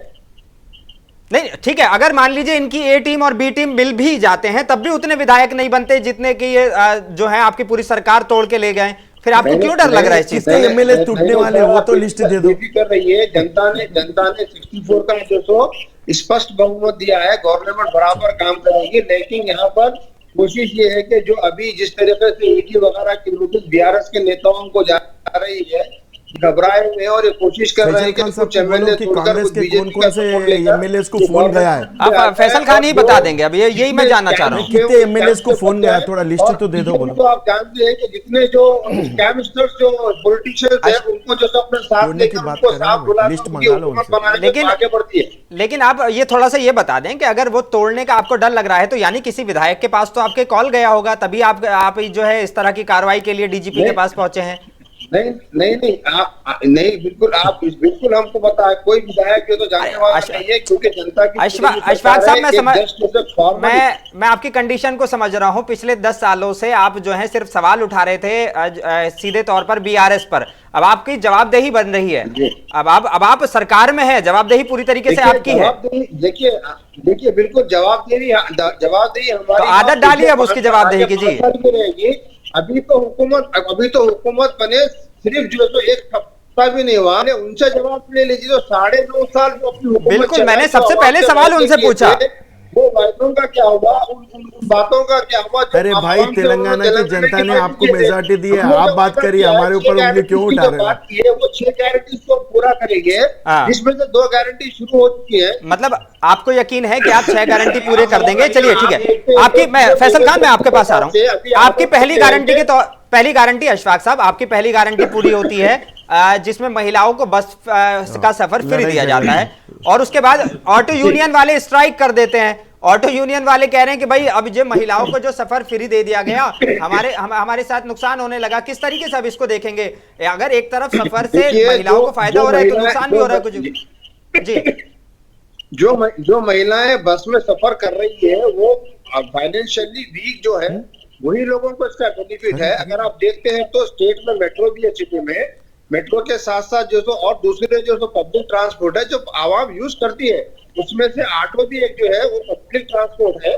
नहीं ठीक है, अगर मान लीजिए इनकी ए टीम और बी टीम मिल भी जाते हैं तब भी उतने विधायक नहीं बनते जितने कि ये जो है आपकी पूरी सरकार तोड़ के ले गए, फिर आपको क्यों डर लग रहा है इस चीज कितने MLA टूटने वाले वो तो लिस्ट दे दो। कर रही है जनता ने 64 का जो सो स्पष्ट बहुमत दिया है, गवर्नमेंट बराबर काम करेगी। लेकिन यहाँ पर कोशिश ये है कि जो अभी जिस तरीके से ईडी वगैरह की नोटिस बीआरएस के नेताओं को जा रही है, घबराए हुए हैं और ये कोशिश कर रहे हैं कि फैसल खान कुछ साहब एमएलए कि छोड़कर कांग्रेस कुछ के बीजेपी कौन-कौन से MLAs को फोन गया है? आप फैसल खान ही बता देंगे, अब यही मैं जानना चाह रहा हूँ। कितने MLAs को फोन गया है? थोड़ा लिस्ट तो दे दो, बोलो। तो आप जानते हैं कि जितने जो स्कैमस्टर्स जो पॉलिटिशियंस हैं उनको जो सब अपने साथ जोड़ने की लेकर बात उनको कर रहे साथ हैं, बुला लिस्ट के मंगा लो हुकूमत उनसे। बनाने लेकिन- के आगे बढ़ती है। लेकिन आप ये थोड़ा सा ये बता दें कि अगर वो तोड़ने का आपको डर लग रहा है तो यानी किसी विधायक के पास तो आपके कॉल गया होगा, तभी आप जो है इस तरह की कार्रवाई के लिए डीजीपी के पास पहुंचे हैं। नहीं नहीं बिल्कुल हमको पता है, कोई विधायक जो तो जानने वाला नहीं है, क्योंकि जनता की अशफाक साहब मैं आपकी कंडीशन को समझ रहा हूं। पिछले 10 सालों से आप जो है सिर्फ सवाल उठा रहे थे सीधे तौर पर बीआरएस पर, अब आपकी जवाबदेही बन रही है। अब आप सरकार में है, जवाबदेही पूरी तरीके से आपकी है। देखिए बिल्कुल जवाबदेही हमारी। तो आदत डालिए अब उसकी जवाबदेही की जी। रहेगी। अभी तो हुकूमत बने सिर्फ जो तो एक हफ्ता भी नहीं हुआ, उनसे जवाब ले लीजिए। जो 9.5 साल जो अपनी हुकूमत बिल्कुल, चलाई, मैंने तो सबसे आवाम पहले से सवाल वादे उनसे किए पूछा। थे, वो वादों का क्या हुआ, उन बातों का क्या हुआ? अरे भाई, तेलंगाना की जनता ने आपको मेजॉरिटी दी है, आप बात करिए, हमारे ऊपर उंगली क्यों उठा रहे हो? वो 6 गारंटीज को पूरा करेंगे, हाँ। जिसमें से 2 गारंटी शुरू हो चुकी है। मतलब आपको यकीन है कि आप 6 गारंटी पूरे कर देंगे? चलिए ठीक है, आपकी मैं फैसल खान मैं आपके पास आ रहा हूं। आपकी पहली गारंटी के तो पहली गारंटी अशफाक साहब, आपकी पहली गारंटी पूरी होती है जिसमें महिलाओं को बस का सफर फ्री दिया जाता है, और उसके बाद ऑटो यूनियन वाले स्ट्राइक कर देते हैं। ऑटो यूनियन वाले कह रहे हैं कि भाई अब जो महिलाओं को जो सफर फ्री दे दिया गया, हमारे साथ नुकसान होने लगा। किस तरीके से अब इसको देखेंगे? अगर एक तरफ सफर से महिलाओं को फायदा हो रहा है तो नुकसान भी हो रहा है कुछ जी। जो महिलाएं बस में सफर कर रही है वो फाइनेंशियली वीक जो है वही लोगों को इसका बेनिफिट है। अगर आप देखते हैं तो स्टेट में मेट्रो भी है, सिटी में मेट्रो के साथ साथ जो तो और दूसरे जो तो पब्लिक ट्रांसपोर्ट है जो आवाम यूज करती है, उसमें से ऑटो भी एक जो है वो पब्लिक ट्रांसपोर्ट है,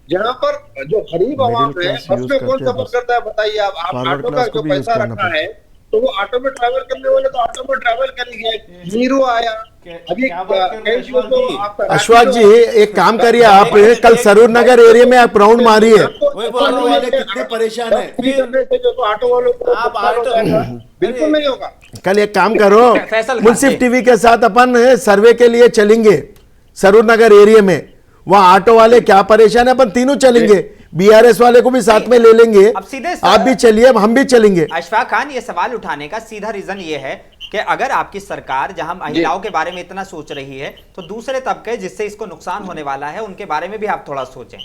जहां पर जो गरीब आवाम है बस में कौन सफर करता है बताइए आप? ऑटो का जो पैसा रखा है तो वो ऑटो में ट्रैवल करने वाले तो ऑटो में ट्रैवल करेंगे। नीरू आया अभी अशफाक जी, एक काम करिए, आप कल सरूर नगर एरिया में आप राउंड मारिए। ऑटो वाले कितने परेशान है, ऑटो वालों को बिल्कुल नहीं होगा। कल एक काम करो, फैसल खान मुंसिफ जी। टीवी के साथ अपन सर्वे के लिए चलेंगे सरूर नगर एरिया में। वहाँ ऑटो वाले क्या परेशान है, अपन तीनों चलेंगे, बीआरएस वाले को भी साथ में ले लेंगे। अब सीधे आप भी चलिए, हम भी चलेंगे। अशफाक खान, ये सवाल उठाने का सीधा रीजन ये है कि अगर आपकी सरकार जहां महिलाओं के बारे में इतना सोच रही है तो दूसरे तबके जिससे इसको नुकसान होने वाला है उनके बारे में भी आप थोड़ा सोचें।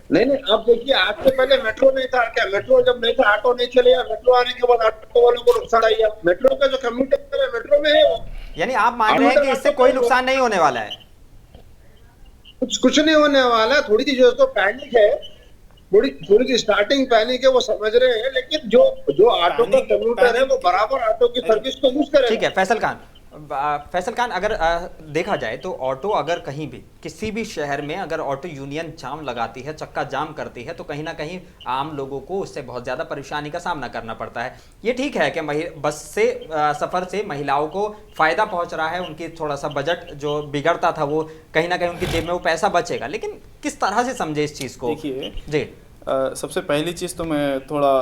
नहीं आप देखिए, आज से पहले मेट्रो नहीं था क्या? मेट्रो जब नहीं था ऑटो नहीं चले, मेट्रो आने के बाद ऑटो वालों को नुकसान आया। मेट्रो का जो कम्यूटर है मेट्रो में है वो। यानी आप मान रहे हैं कि इससे कोई नुकसान नहीं होने वाला है? कुछ नहीं होने वाला। थोड़ी सी जो तो पैनिक है, थोड़ी सी स्टार्टिंग पैनिक है, वो समझ रहे हैं। लेकिन जो ऑटो का कम्यूटर है वो बराबर ऑटो की सर्विस को यूज करेगा। ठीक है फैसल खान, अगर देखा जाए तो ऑटो अगर कहीं भी किसी भी शहर में अगर ऑटो यूनियन जाम लगाती है, चक्का जाम करती है, तो कहीं ना कहीं आम लोगों को उससे बहुत ज़्यादा परेशानी का सामना करना पड़ता है। ये ठीक है कि बस से सफ़र से महिलाओं को फ़ायदा पहुंच रहा है, उनकी थोड़ा सा बजट जो बिगड़ता था वो कहीं ना कहीं उनकी जेब में वो पैसा बचेगा, लेकिन किस तरह से समझे इस चीज़ को? देखिए जी, सबसे पहली चीज़ तो मैं थोड़ा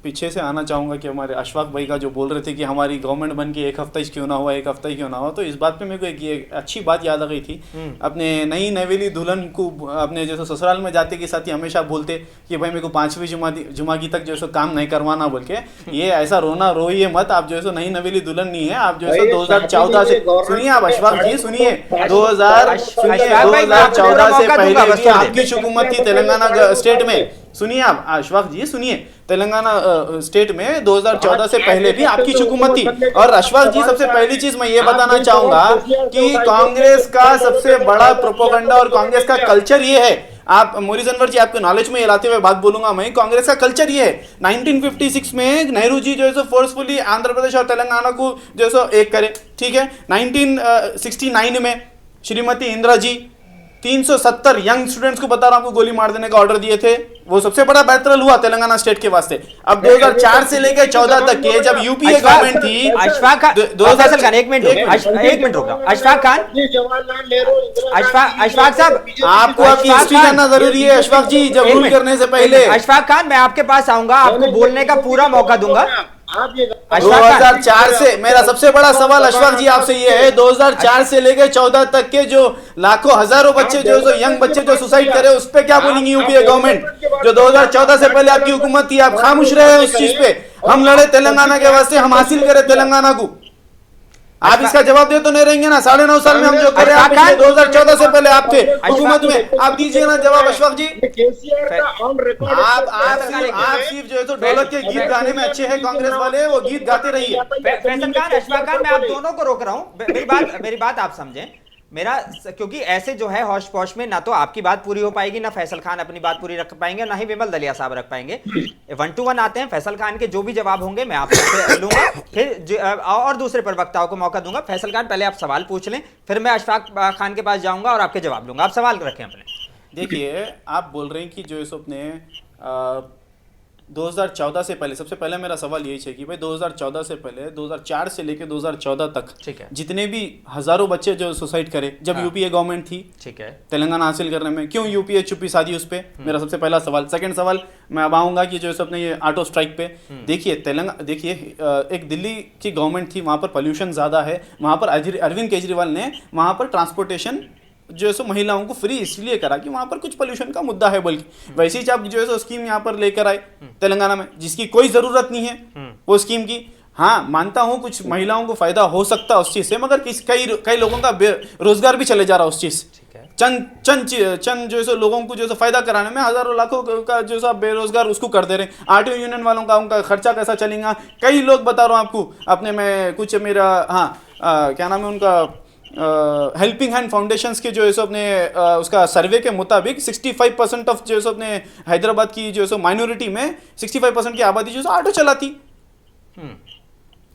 पीछे से आना चाहूँगा कि हमारे अशफाक भाई का जो बोल रहे थे कि हमारी गवर्नमेंट बन के एक हफ्ता ही क्यों ना हुआ, एक हफ्ता ही क्यों ना हुआ, तो इस बात पे मेरे को एक ये अच्छी बात याद आ गई थी। अपने नई नवेली दुल्हन को अपने जैसे ससुराल में जाते के साथ ही हमेशा बोलते कि भाई मेरे को 5वीं जुमा की तक जो है काम नहीं करवाना बोल के। ये ऐसा रोना रोइए मत, आप जो है नई नवेली दुल्हन नहीं है, आप जो है 2014 से सुनिए, आप अशफाक जी सुनिए, 2014 से पहले भी आपकी हुकूमत थी तेलंगाना स्टेट में। सुनिए आप अशफाक जी सुनिए, तेलंगाना स्टेट में 2014 से पहले भी आपकी हुकूमत थी। और अशफाक जी सबसे पहली चीज मैं ये बताना चाहूंगा कि कांग्रेस का सबसे बड़ा प्रोपोगंडा और कांग्रेस का कल्चर ये है, आप मोरी जनवर जी आपको नॉलेज में लाते हुए बात बोलूंगा मैं, कांग्रेस का कल्चर ये है 1956 में नेहरू जी जो है फोर्सफुली आंध्र प्रदेश और तेलंगाना को जो है एक करे, ठीक है। 1969 में श्रीमती इंदिरा जी 370 यंग स्टूडेंट्स को बता रहा हूं आपको गोली मार देने का ऑर्डर दिए थे, वो सबसे बड़ा बैटल हुआ तेलंगाना स्टेट के वास्ते। अब 2004 से लेकर 14 तक के जब यूपीए गवर्नमेंट थी, अशफाक खान, एक मिनट रुक जाओ। अशफाक खान, अशफाक साहब, आपको आपकी हिस्ट्री जानना जरूरी है अशफाक जी, जब रूल करने से पहले। अशफाक खान, मैं आपके पास आऊंगा, आपको बोलने का पूरा मौका दूंगा। 2004 से मेरा सबसे बड़ा सवाल अशफाक जी आपसे ये है, 2004 से लेकर 14 तक के जो लाखों हजारों बच्चे जो यंग बच्चे जो सुसाइड करे, उस पे क्या बोलेंगी यूपीए गवर्नमेंट? जो 2014 से पहले आपकी हुकूमत थी, आप खामोश रहे उस चीज पे। हम लड़े तेलंगाना के वास्ते, हम हासिल करे तेलंगाना को, आप इसका जवाब दे तो नहीं रहेंगे ना? 9.5 साल में हम जो करे, आप 2014 से पहले आपके हुकूमत में, आप दीजिए ना जवाब अशफाक जी। आप सिर्फ जो है तो ढोलक के गीत गाने में अच्छे हैं कांग्रेस वाले, वो गीत गाते रहिए। फैसल खान, अशफाक खान, मैं आप दोनों को रोक रहा हूं, मेरी बात आप समझें मेरा, क्योंकि ऐसे जो है हौश पौश में ना तो आपकी बात पूरी हो पाएगी, ना फैसल खान अपनी बात पूरी रख पाएंगे, ना ही विमल दलिया साहब रख पाएंगे। 1 to 1 आते हैं, फैसल खान के जो भी जवाब होंगे मैं आपसे लूंगा, फिर और दूसरे प्रवक्ताओं को मौका दूंगा। फैसल खान, पहले आप सवाल पूछ लें, फिर मैं अशफाक खान के पास जाऊंगा और आपके जवाब लूंगा। आप सवाल रखें अपने। देखिए, आप बोल रहे हैं कि जो है अपने 2014 से पहले, सबसे पहले मेरा सवाल यही है कि भाई 2014 से पहले 2004 से लेकर 2014 तक, ठीक है, जितने भी हजारों बच्चे जो सुसाइड करे, जब यूपीए गवर्नमेंट थी, ठीक है, तेलंगाना हासिल करने में, क्यों यूपीए चुप्पी साधी उस पे? मेरा सबसे पहला सवाल। सेकंड सवाल मैं अब आऊंगा कि जो है अपने ये ऑटो स्ट्राइक पे, देखिए देखिए एक दिल्ली की गवर्नमेंट थी, वहां पर पोल्यूशन ज्यादा है, वहां पर अरविंद केजरीवाल ने वहां पर ट्रांसपोर्टेशन जो है महिलाओं को फ्री इसलिए करा कि वहां पर कुछ पोल्यूशन का मुद्दा है, बल्कि वैसे ही आप जो है स्कीम यहाँ पर लेकर आए तेलंगाना में, जिसकी कोई जरूरत नहीं है वो स्कीम की। हाँ, मानता हूं कुछ महिलाओं को फायदा हो सकता है उस चीज से, मगर कई लोगों का रोजगार भी चले जा रहा है उस चीज से। चंद जो है लोगों को जो है फायदा कराने में हजारों लाखों का जो है बेरोजगार उसको कर दे रहे हैं। आरटीओ यूनियन वालों का उनका खर्चा कैसा चलेगा? कई लोग बता रहा हूँ आपको, अपने में कुछ मेरा क्या नाम है उनका, हेल्पिंग हैंड फाउंडेशंस के जो है अपने उसका सर्वे के मुताबिक 65% ऑफ जो है अपने हैदराबाद की जो है माइनॉरिटी में 65% की आबादी जो है ऑटो चलाती।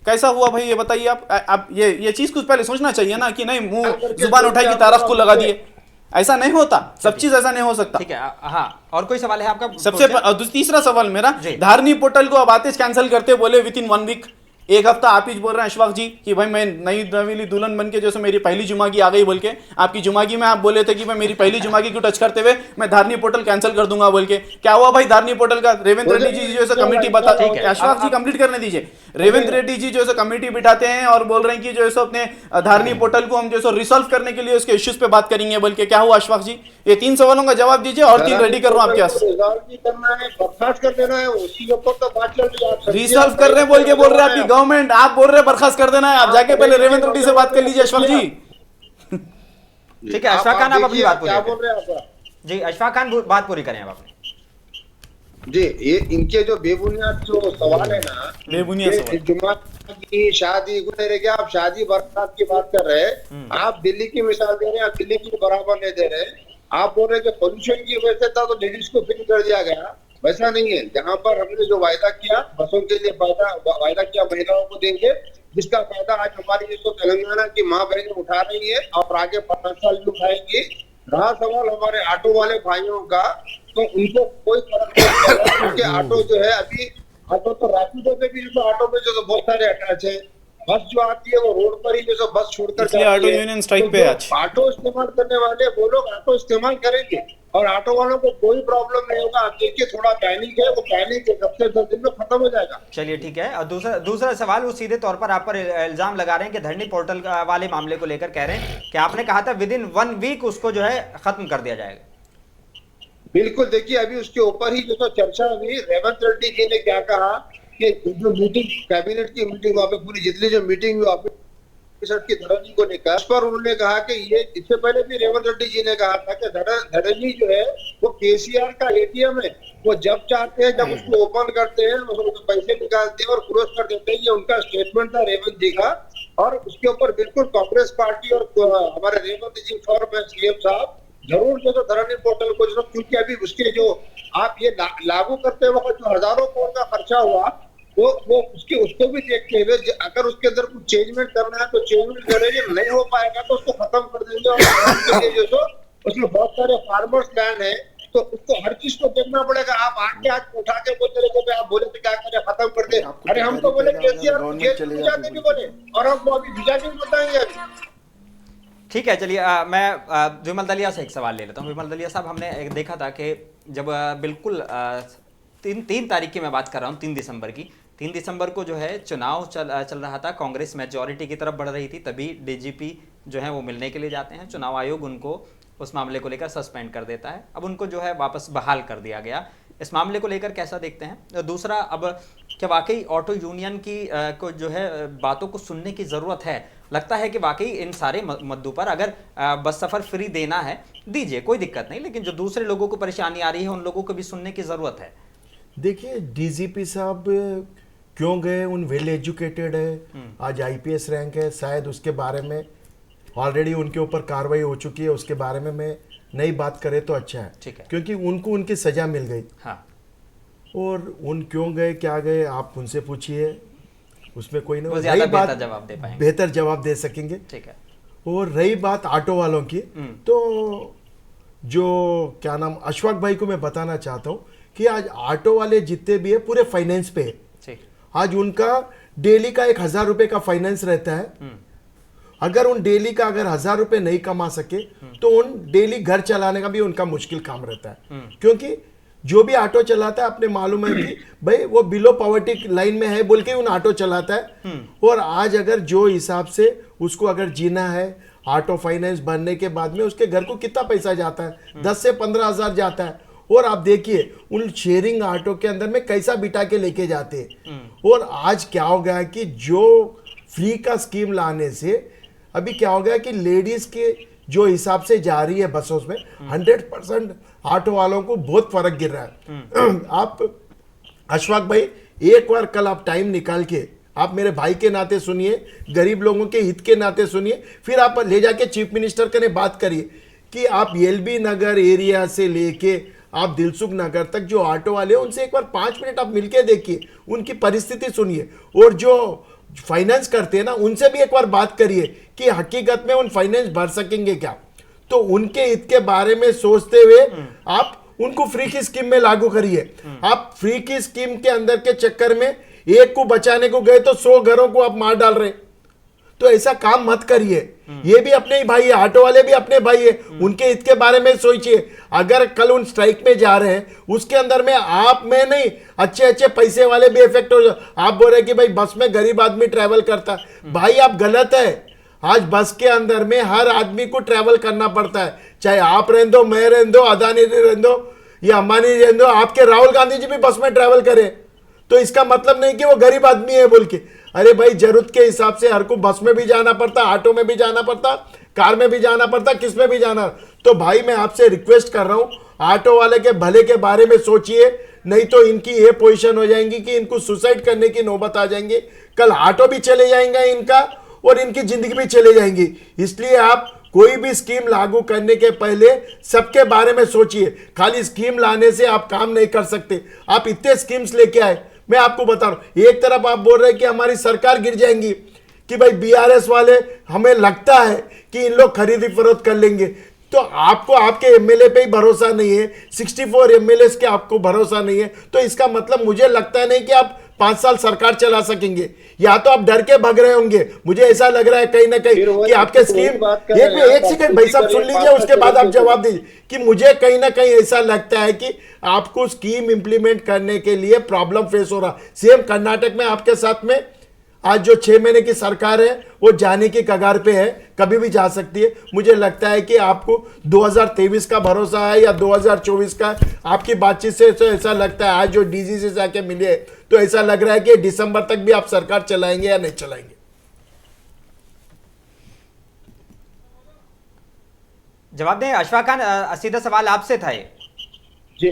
कैसा हुआ भाई ये बताइए आप ये चीज कुछ पहले सोचना चाहिए ना, कि नहीं मुंह जुबान उठाई की तारीफ को लगा दिए, ऐसा नहीं होता, सब चीज ऐसा नहीं हो सकता। ठीक है, हाँ, और कोई सवाल है आपका? सबसे तीसरा सवाल मेरा, धारनी पोर्टल को अब आते कैंसिल करते बोले विद इन 1 वीक, एक हफ्ता आप ही बोल रहे हैं अशफाक जी कि भाई मैं नई नवीली दुल्हन बन के जैसे मेरी पहली जुमागी आ गई बोल के, आपकी जुमागी में आप बोले थे कि मैं मेरी पहली जुमागी को टच करते हुए मैं धारनी पोर्टल कैंसिल कर दूंगा बोल के, क्या हुआ भाई धारनी पोर्टल का? रेवंत रेड्डी जी जो है कमेटी बता, अशफाक जी कंप्लीट करने दीजिए। रेवंत रेड्डी जी जो है कमेटी बिठाते हैं और बोल रहे हैं कि जो है अपने धारनी पोर्टल को हम जो है रिसॉल्व करने के लिए उसके इश्यूज पे बात करेंगे बोल के, क्या हुआ अशफाक जी? ये 3 सवालों का जवाब दीजिए और 3 रेडी कर रहा हूं आपके पास। रिसॉल्व कर रहे बोल के बोल रहे हैं आपकी गवर्नमेंट, आप बोल रहे बर्खास्त कर देना है, आप जाके पहले रेवंत रेड्डी से बात कर लीजिए अशफाक जी। ठीक है अशफाक खान, आप अपनी बात पूरी करें। जी अशफाक खान, बात पूरी करें आप अपनी। जी, ये इनके जो बेबुनियाद जो सवाल है ना, बेबुनियाद सवाल, जुम्मा की शादी क्या आप शादी बरसात की बात कर रहे हैं, आप दिल्ली की मिसाल दे रहे हैं, आप दिल्ली की बराबर नहीं दे रहे। आप बोल रहे हैं कि पोल्यूशन की वजह से था तो लेडीज को फ्री कर दिया गया, वैसा नहीं है। जहाँ पर हमने जो वायदा किया बसों के लिए वायदा किया महिलाओं को देंगे, जिसका फायदा आज हमारी जिसको तेलंगाना की माँ बहन उठा रही है और आगे 5 साल भी उठाएंगी। रहा सवाल हमारे ऑटो वाले भाइयों का, तो उनको कोई फर्क नहीं पड़ता, क्योंकि ऑटो जो है अभी ऑटो तो रैपिडो पे भी ऑटो में जो बहुत सारे अटैच है, बस जो आती है वो रोड पर ही जैसे बस छोड़कर इसलिए जाती ऑटो है। यूनियन स्ट्राइक तो पे जो आज। ऑटो इस्तेमाल करने वाले वो लोग ऑटो इस्तेमाल करेंगे और ऑटो वालों को कोई प्रॉब्लम नहीं होगा। आप देखिए थोड़ा पैनिक है, वो पैनिक हफ्ते 10 दिन में खत्म हो जाएगा। चलिए ठीक है। और दूसरा सवाल, वो सीधे तौर पर आप पर इल्जाम लगा रहे हैं कि धरनी पोर्टल वाले मामले को लेकर कह रहे हैं कि आपने कहा था विद इन 1 वीक उसको जो है खत्म कर दिया जाएगा। बिल्कुल, देखिए अभी उसके ऊपर ही जो चर्चा हुई, रेवंत रेड्डी जी ने क्या कहा कि जो मीटिंग कैबिनेट की मीटिंग वहां पे पूरी जितनी जो मीटिंग हुई ऑफिसर की धरनी को लेकर, उस पर उन्होंने कहा कि ये इससे पहले भी रेवंत रेड्डी जी ने कहा था कि धरनी जो है वो केसीआर का एटीएम है। वो जब चाहते हैं जब उसको ओपन करते हैं, उसको पैसे निकालते हैं और क्लोज कर देते हैं। ये उनका स्टेटमेंट था रेवंत जी का। और उसके ऊपर बिल्कुल कांग्रेस पार्टी और हमारे रेवंत जी फॉर्म सीएम साहब जरूर जो धरनी पोर्टल को जो, क्योंकि अभी उसके जो आप ये लागू करते वक्त जो हजारों करोड़ का खर्चा हुआ वो उसको भी देखते हुए अगर उसके अंदर कुछ चेंजमेंट करना है तो चेंजमेंट करेंगे, नहीं हो पाएगा तो उसको खत्म कर देंगे। और जो उसमें बहुत सारे फार्मर्स लैंड है तो उसको हर चीज को देखना पड़ेगा। आप आके आज उठा के बोलते रहे आप बोले तो क्या करें, खत्म कर दे। अरे हम तो बोले केसीआर जेल जाके भी बोले और हम अभी भिजा के भी बताएंगे अभी। ठीक है, चलिए मैं विमल दलिया से एक सवाल ले लेता हूँ। विमल दलिया साहब, हमने एक देखा था कि जब बिल्कुल 3 तारीख की मैं बात कर रहा हूँ, 3 दिसंबर की, 3 दिसंबर को जो है चुनाव चल रहा था, कांग्रेस मेजॉरिटी की तरफ बढ़ रही थी, तभी डीजीपी जो है वो मिलने के लिए जाते हैं। चुनाव आयोग उनको उस मामले को लेकर सस्पेंड कर देता है। अब उनको जो है वापस बहाल कर दिया गया। इस मामले को लेकर कैसा देखते हैं? दूसरा, अब क्या वाकई ऑटो यूनियन की को जो है बातों को सुनने की ज़रूरत है? लगता है कि वाकई इन सारे मुद्दों पर अगर बस सफ़र फ्री देना है, दीजिए, कोई दिक्कत नहीं, लेकिन जो दूसरे लोगों को परेशानी आ रही है उन लोगों को भी सुनने की ज़रूरत है। देखिए, डीजीपी साहब क्यों गए, उन वेल एजुकेटेड है, आज आईपीएस रैंक है, शायद उसके बारे में ऑलरेडी उनके ऊपर कार्रवाई हो चुकी है, उसके बारे में मैं नई बात करे तो अच्छा है, ठीक है, क्योंकि उनको उनकी सजा मिल गई। हाँ, और उन क्यों गए, क्या गए, आप उनसे पूछिए, उसमें कोई नहीं, ज्यादा बेहतर जवाब दे पाएंगे, बेहतर जवाब दे सकेंगे। ठीक है। और रही बात ऑटो वालों की, तो जो क्या नाम अशफाक भाई को मैं बताना चाहता हूँ कि आज ऑटो वाले जितने भी है पूरे फाइनेंस पे है। आज उनका डेली का 1000 रुपए का फाइनेंस रहता है। अगर उन डेली का अगर 1000 रुपए नहीं कमा सके तो उन डेली घर चलाने का भी उनका मुश्किल काम रहता है, क्योंकि जो भी ऑटो चलाता है अपने मालूम है कि भाई वो बिलो पॉवर्टी लाइन में है बोल के उन ऑटो चलाता है। और आज अगर जो हिसाब से उसको अगर जीना है, ऑटो फाइनेंस भरने के बाद में उसके घर को कितना पैसा जाता है, 10 से 15 हजार जाता है। और आप देखिए उन शेयरिंग ऑटो के अंदर में कैसा बिठा के लेके जाते हैं। और आज क्या हो गया कि जो फ्री का स्कीम लाने से अभी क्या हो गया कि लेडीज के जो हिसाब से जा रही है बसों में 100% ऑटो वालों को बहुत फर्क गिर रहा है। आप अशफाक भाई एक बार कल आप टाइम निकाल के आप मेरे भाई के नाते सुनिए, गरीब लोगों के हित के नाते सुनिए, फिर आप ले जाके चीफ मिनिस्टर के ने बात करिए कि आप एलबी नगर एरिया से लेके आप दिलसुख नगर तक जो ऑटो वाले हैं उनसे एक बार 5 मिनट आप मिलके देखिए, उनकी परिस्थिति सुनिए। और जो फाइनेंस करते हैं ना उनसे भी एक बार बात करिए कि हकीकत में उन फाइनेंस भर सकेंगे क्या। तो उनके हित के बारे में सोचते हुए आप उनको फ्री की स्कीम में लागू करिए। आप फ्री की स्कीम के अंदर के चक्कर में एक को बचाने को गए तो 100 घरों को आप मार डाल रहे। तो ऐसा काम मत करिए। ये भी अपने ही भाई है, ऑटो वाले भी अपने भाई है, उनके हित के बारे में सोचिए। अगर कल उन स्ट्राइक में जा रहे हैं उसके अंदर में आप में नहीं अच्छे अच्छे पैसे वाले भी इफेक्ट हो। आप बोल रहे कि भाई बस में गरीब आदमी ट्रैवल करता है, भाई आप गलत है। आज बस के अंदर में हर आदमी को ट्रैवल करना पड़ता है, चाहे आप रहने दो, मैं रहने दो, अदानी रहने दो या अंबानी रहने दो, आपके राहुल गांधी जी भी बस में ट्रैवल करें। तो इसका मतलब नहीं कि वो गरीब आदमी है बोल के। अरे भाई जरूरत के हिसाब से हर को बस में भी जाना पड़ता, ऑटो में भी जाना पड़ता, कार में भी जाना पड़ता, किस में भी जाना। तो भाई मैं आपसे रिक्वेस्ट कर रहा हूं, ऑटो वाले के भले के बारे में सोचिए, नहीं तो इनकी ये पोजीशन हो जाएंगी कि इनको सुसाइड करने की नौबत आ जाएंगी। कल ऑटो भी चले जाएंगे इनका और इनकी जिंदगी भी चले जाएंगी। इसलिए आप कोई भी स्कीम लागू करने के पहले सबके बारे में सोचिए। खाली स्कीम लाने से आप काम नहीं कर सकते। आप इतने स्कीम्स लेके आए, मैं आपको बता रहा हूं, एक तरफ आप बोल रहे हैं कि हमारी सरकार गिर जाएंगी कि भाई बीआरएस वाले, हमें लगता है कि इन लोग खरीदी फरोख्त कर लेंगे। तो आपको आपके एमएलए पे ही भरोसा नहीं है, 64 एमएलए के आपको भरोसा नहीं है, तो इसका मतलब मुझे लगता नहीं कि आप 5 साल सरकार चला सकेंगे, या तो आप डर के भाग रहे होंगे। मुझे ऐसा लग रहा है कहीं ना कहीं कि आपके स्कीम, एक सेकंड भाई साहब सुन लीजिए, उसके बाद आप जवाब दीजिए। कि मुझे कहीं ना कहीं ऐसा लगता है कि आपको स्कीम इंप्लीमेंट करने के लिए प्रॉब्लम फेस हो रहा। सीएम कर्नाटक में आपके साथ में आज जो 6 महीने की सरकार है वो जाने की कगार पे है, कभी भी जा सकती है। मुझे लगता है कि आपको 2023 का भरोसा है या 2024 का। आपकी बातचीत से तो ऐसा लगता है, आज जो डीजी से जाके मिले तो ऐसा लग रहा है कि दिसंबर तक भी आप सरकार चलाएंगे या नहीं चलाएंगे। जवाब दें अशफाक खान, सीधा सवाल आपसे था ये। जी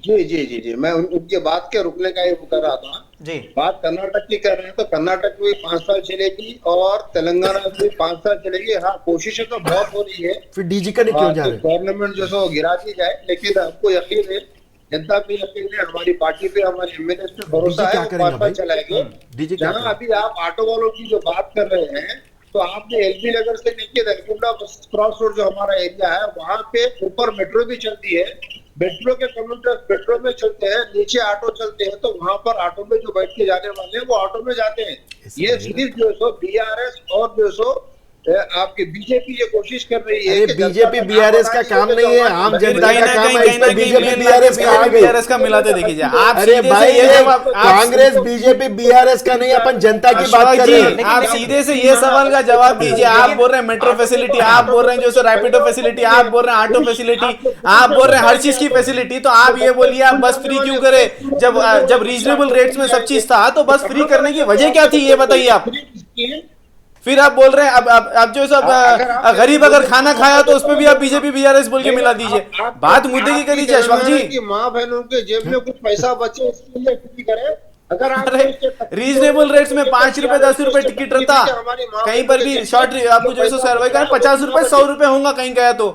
जी जी जी जी मैं उनकी बात के रुकने का ही कर रहा था जी। बात कर्नाटक की कर रहे हैं तो कर्नाटक में 5 साल चलेगी और तेलंगाना में भी 5 साल चलेगी। हाँ, कोशिशें तो बहुत हो रही है, फिर डीजी का नहीं क्यों जा रहे? गवर्नमेंट जो सो गिरा दी जाए, लेकिन हमको यकीन है, जनता पे यकीन है, हमारी पार्टी पे, हमारे एमएलए पे भरोसा है, वो 5 साल चलाएंगे। जहाँ अभी आप ऑटो वालों की जो बात कर रहे हैं, तो आपने एलबी नगर से लेके दलकुंडा क्रॉस रोड जो हमारा एरिया है, वहां पे ऊपर मेट्रो भी चलती है, मेट्रो के कम्यूटर्स मेट्रो में चलते हैं, नीचे ऑटो चलते हैं, तो वहां पर ऑटो में जो बैठ के जाने वाले हैं वो ऑटो में जाते हैं। ये सिर्फ जो सो बीआरएस और जो सो आपके बीजेपी ये कोशिश कर रही है। अरे बीजेपी बीआरएस का काम नहीं है, आम जनता का काम है। इसमें बीजेपी बीआरएस का आ गई। का मिलाते देखिए आप। अरे भाई ये कांग्रेस बीजेपी बीआरएस का नहीं, अपन जनता की बात कर रहे हैं। आप सीधे से ये सवाल का जवाब दीजिए। आप बोल रहे हैं मेट्रो फैसिलिटी, आप बोल रहे हैं जो सो रैपिडो फैसिलिटी, आप बोल रहे हैं ऑटो फैसिलिटी, आप बोल रहे हैं हर चीज की फैसिलिटी। तो आप ये बोलिए आप बस फ्री क्यों करे? जब रीजनेबल रेट्स में सब चीज था तो बस फ्री करने की वजह क्या थी, ये बताइए आप। फिर आप बोल रहे हैं अब जो सब गरीब अगर खाना खाया तो उसमें भी आप बीजेपी बीआरएस बोल के मिला दीजिए। बात मुद्दे की करिए अशफाक जी। माँ बहनों के जेब में कुछ पैसा बचे इसके लिए फ्री करें। अगर आप रीजनेबल रेट्स में 5 रुपए 10 रुपए टिकट रहता, कहीं पर भी शॉर्ट आपको जो सर्वे का 50 रुपए 100 रुपए होगा कहीं गया तो।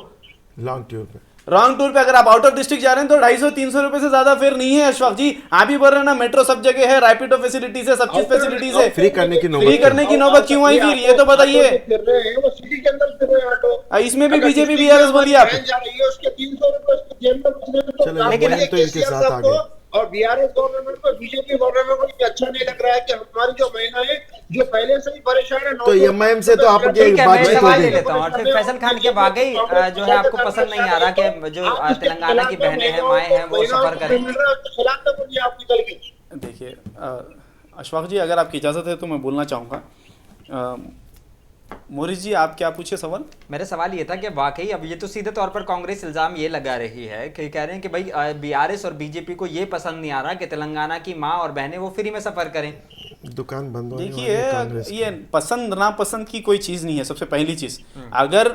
लॉन्ग टूर पे, रॉन्ग टूर पे अगर आप आउट ऑफ डिस्ट्रिक्ट जा रहे हैं तो 250-300 रुपए से ज्यादा फेयर नहीं है अशफाक जी। आप ही बोल रहे हैं ना मेट्रो सब जगह है, रैपिडो फैसिलिटीज है, सब चीज फैसिलिटीज है। फ्री करने की नौबत क्यों आई फिर, ये तो बताइए। वो सिटी के अंदर फिर रहे हैं ऑटो, इसमें भी बीजेपी बीआरएस बोलिए आप। जा रही है उसके 300 रुपए उसके जेब में बच रहे हैं। चलो, लेकिन तो इनके साथ आ गए। और बीआरएस गवर्नमेंट को, बीजेपी गवर्नमेंट को ये अच्छा नहीं लग रहा है कि हमारी जो महिला है जो पहले से ही परेशान है। तो एमआईएम से तो आपकी ठीक है, मैं बातचीत हो सवाल ले गई। लेता हूँ। और फिर फैसल खान के वाकई जो है आपको पसंद नहीं आ रहा कि जो तेलंगाना की बहनें हैं, माएँ हैं, वो सफर करें। देखिए अशफाक जी, अगर आपकी इजाजत है तो मैं बोलना चाहूँगा। मोरिस जी, आप क्या पूछे सवाल? मेरा सवाल ये था कि वाकई अब ये तो सीधे तौर पर कांग्रेस इल्जाम ये लगा रही है कि कह रहे हैं कि भाई बीआरएस और बीजेपी को ये पसंद नहीं आ रहा कि तेलंगाना की माँ और बहनें वो फ्री में सफर करें। दुकान बंद होने वाली देखिए है कांग्रेस की। ये पसंद नापसंद की कोई चीज़ नहीं है। सबसे पहली चीज़, अगर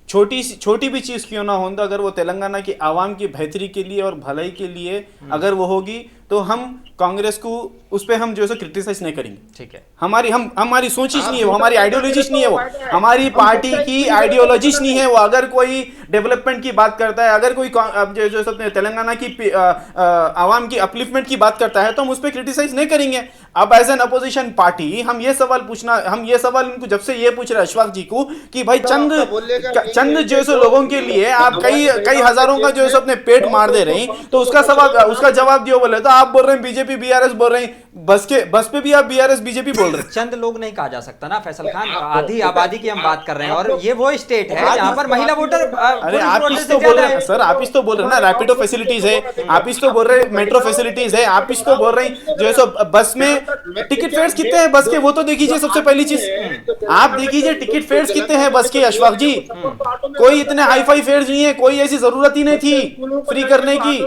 छोटी भी चीज़ क्यों ना हो, तो अगर वो तेलंगाना की आवाम की बेहतरी के लिए और भलाई के लिए अगर वो होगी तो हम कांग्रेस को उस पर हम जो है क्रिटिसाइज नहीं करेंगे। ठीक है, हमारी सोच ही नहीं है वो, हमारी आइडियोलॉजी नहीं है वो, हमारी पार्टी की आइडियोलॉजी नहीं है वो। अगर कोई डेवलपमेंट की बात करता है, अगर कोई जो सब तेलंगाना की आवाम की अपलिफ्टमेंट की बात करता है तो हम उस पर क्रिटिसाइज नहीं करेंगे। अब एज एन अपोजिशन पार्टी हम ये सवाल उनको जब से ये पूछ रहे अशफाक जी को कि भाई चंद जो है लोगों के लिए आप कई हजारों का जो है अपने पेट मार दे रहे हैं, तो उसका जवाब दियो बोले तो आप बोल रहे हैं बीजेपी बीआरएस बोल रहे हैं। बस पे भी आप बीआरएस बीजेपी बोल रहे हैं। चंद लोग नहीं कहा जा सकता ना फैसल खान, आधी आबादी की हम बात कर रहे हैं और ये वो स्टेट है जहां पर महिला वोटर। अरे आप इस तो बोल रहे हैं सर, आप इस तो बोल रहे हैं ना रैपिडो फैसिलिटीज है, आप इस तो बोल रहे हैं मेट्रो फैसिलिटीज है, आप इस तो बोल रहे हैं जो है सो बस में टिकट फेयर्स कितने हैं बस के, वो तो देखिए सबसे पहली चीज आप देखिए टिकट फेयर्स कितने हैं बस के अशफाक जी। कोई इतने हाई फाई फेयर्स नहीं है, कोई ऐसी जरूरत ही नहीं थी फ्री करने की।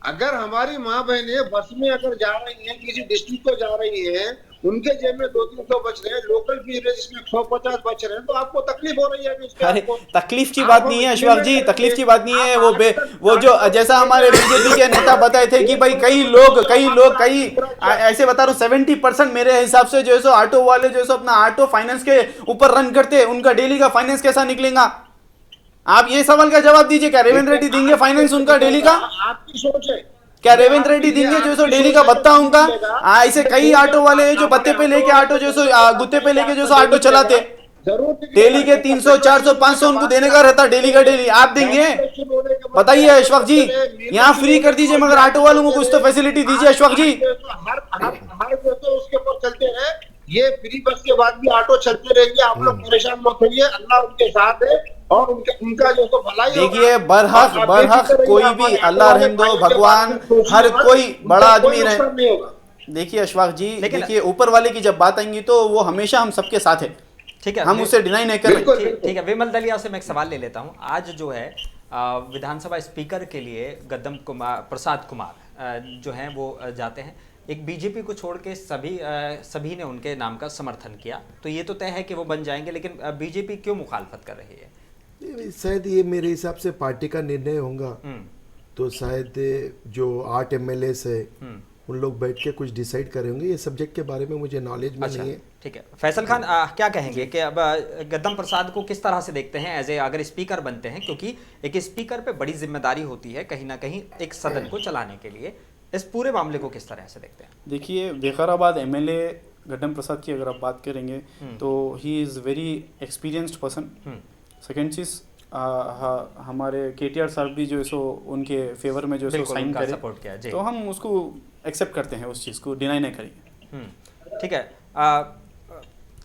अगर हमारी माँ बहनें बस में अगर जा रही हैं, किसी डिस्ट्रिक्ट को जा रही हैं, उनके जेब में 200-300 बच रहे हैं, लोकल फीस जिसमें 150 बच रहे हैं, तो आपको तकलीफ हो रही है। अरे तकलीफ की बात नहीं है अशफाक जी, तकलीफ की बात नहीं है। वो जो जैसा हमारे बीजेपी के नेता बताए थे कि भाई कई लोग ऐसे बता रहा हूँ 70% मेरे हिसाब से जो है सो ऑटो वाले जो है सो अपना ऑटो फाइनेंस के ऊपर रन करते हैं, उनका डेली का फाइनेंस कैसा निकलेगा? आप ये सवाल का जवाब दीजिए, क्या रेवंत रेड्डी देंगे फाइनेंस उनका डेली का? आपकी सोच है क्या रेवंत रेड्डी देंगे जो सो डेली का भत्ता उनका? ऐसे कई ऑटो वाले हैं जो भत्ते पे लेके ऑटो जो सो गुत्ते पे लेके जो सो ऑटो चलाते। जरूर डेली के 300 400 500 उनको देने का रहता, डेली का डेली आप देंगे? बताइए अशफाक जी, यहाँ फ्री कर दीजिए मगर ऑटो वालों को कुछ तो फैसिलिटी दीजिए अशफाक जी। हर दोस्तों उसके ऊपर चलते हैं, ये फ्री बस के बाद भी ऑटो चलते रहेंगे, आप लोग परेशान मत होइए, अल्लाह उनके साथ है और उनका जो तो भलाई होगा। देखिए बरहक कोई भी, अल्लाह रहम दो, भगवान हर कोई बड़ा आदमी रहे। देखिए अशफाक जी, देखिए ऊपर वाले की जब बात आएंगी तो वो हमेशा हम सबके साथ है, ठीक है, हम उसे डिनाई नहीं कर रहे। ठीक है, विमल दलिया से मैं एक सवाल ले लेता हूं। आज जो है विधानसभा स्पीकर के लिए प्रसाद कुमार जो हैं वो जाते हैं, एक बीजेपी को छोड़ के सभी ने उनके नाम का समर्थन किया, तो ये तो तय है कि वो बन जाएंगे, लेकिन बीजेपी क्यों मुखालफत कर रही है? शायद ये मेरे हिसाब से पार्टी का निर्णय होगा, तो शायद जो 8 MLAs है उन लोग बैठ के कुछ डिसाइड करेंगे। ये सब्जेक्ट के बारे में मुझे नॉलेज में नहीं है। ठीक है, फैसल खान क्या कहेंगे कि अब गद्दम प्रसाद को किस तरह से देखते हैं एज ए अगर स्पीकर बनते हैं, क्योंकि एक स्पीकर पे बड़ी जिम्मेदारी होती है कहीं ना कहीं एक सदन को चलाने के लिए, इस पूरे मामले को किस तरह से देखते हैं? देखिए विकाराबाद MLA गड्डम प्रसाद की अगर आप बात करेंगे तो he is very experienced person. Second चीज़ हमारे KTR साहब भी जो सो उनके फेवर में जो सो साइन करे, सपोर्ट किया, तो हम उसको एक्सेप्ट करते हैं, उस चीज़ को डिनाई नहीं करेंगे। ठीक है,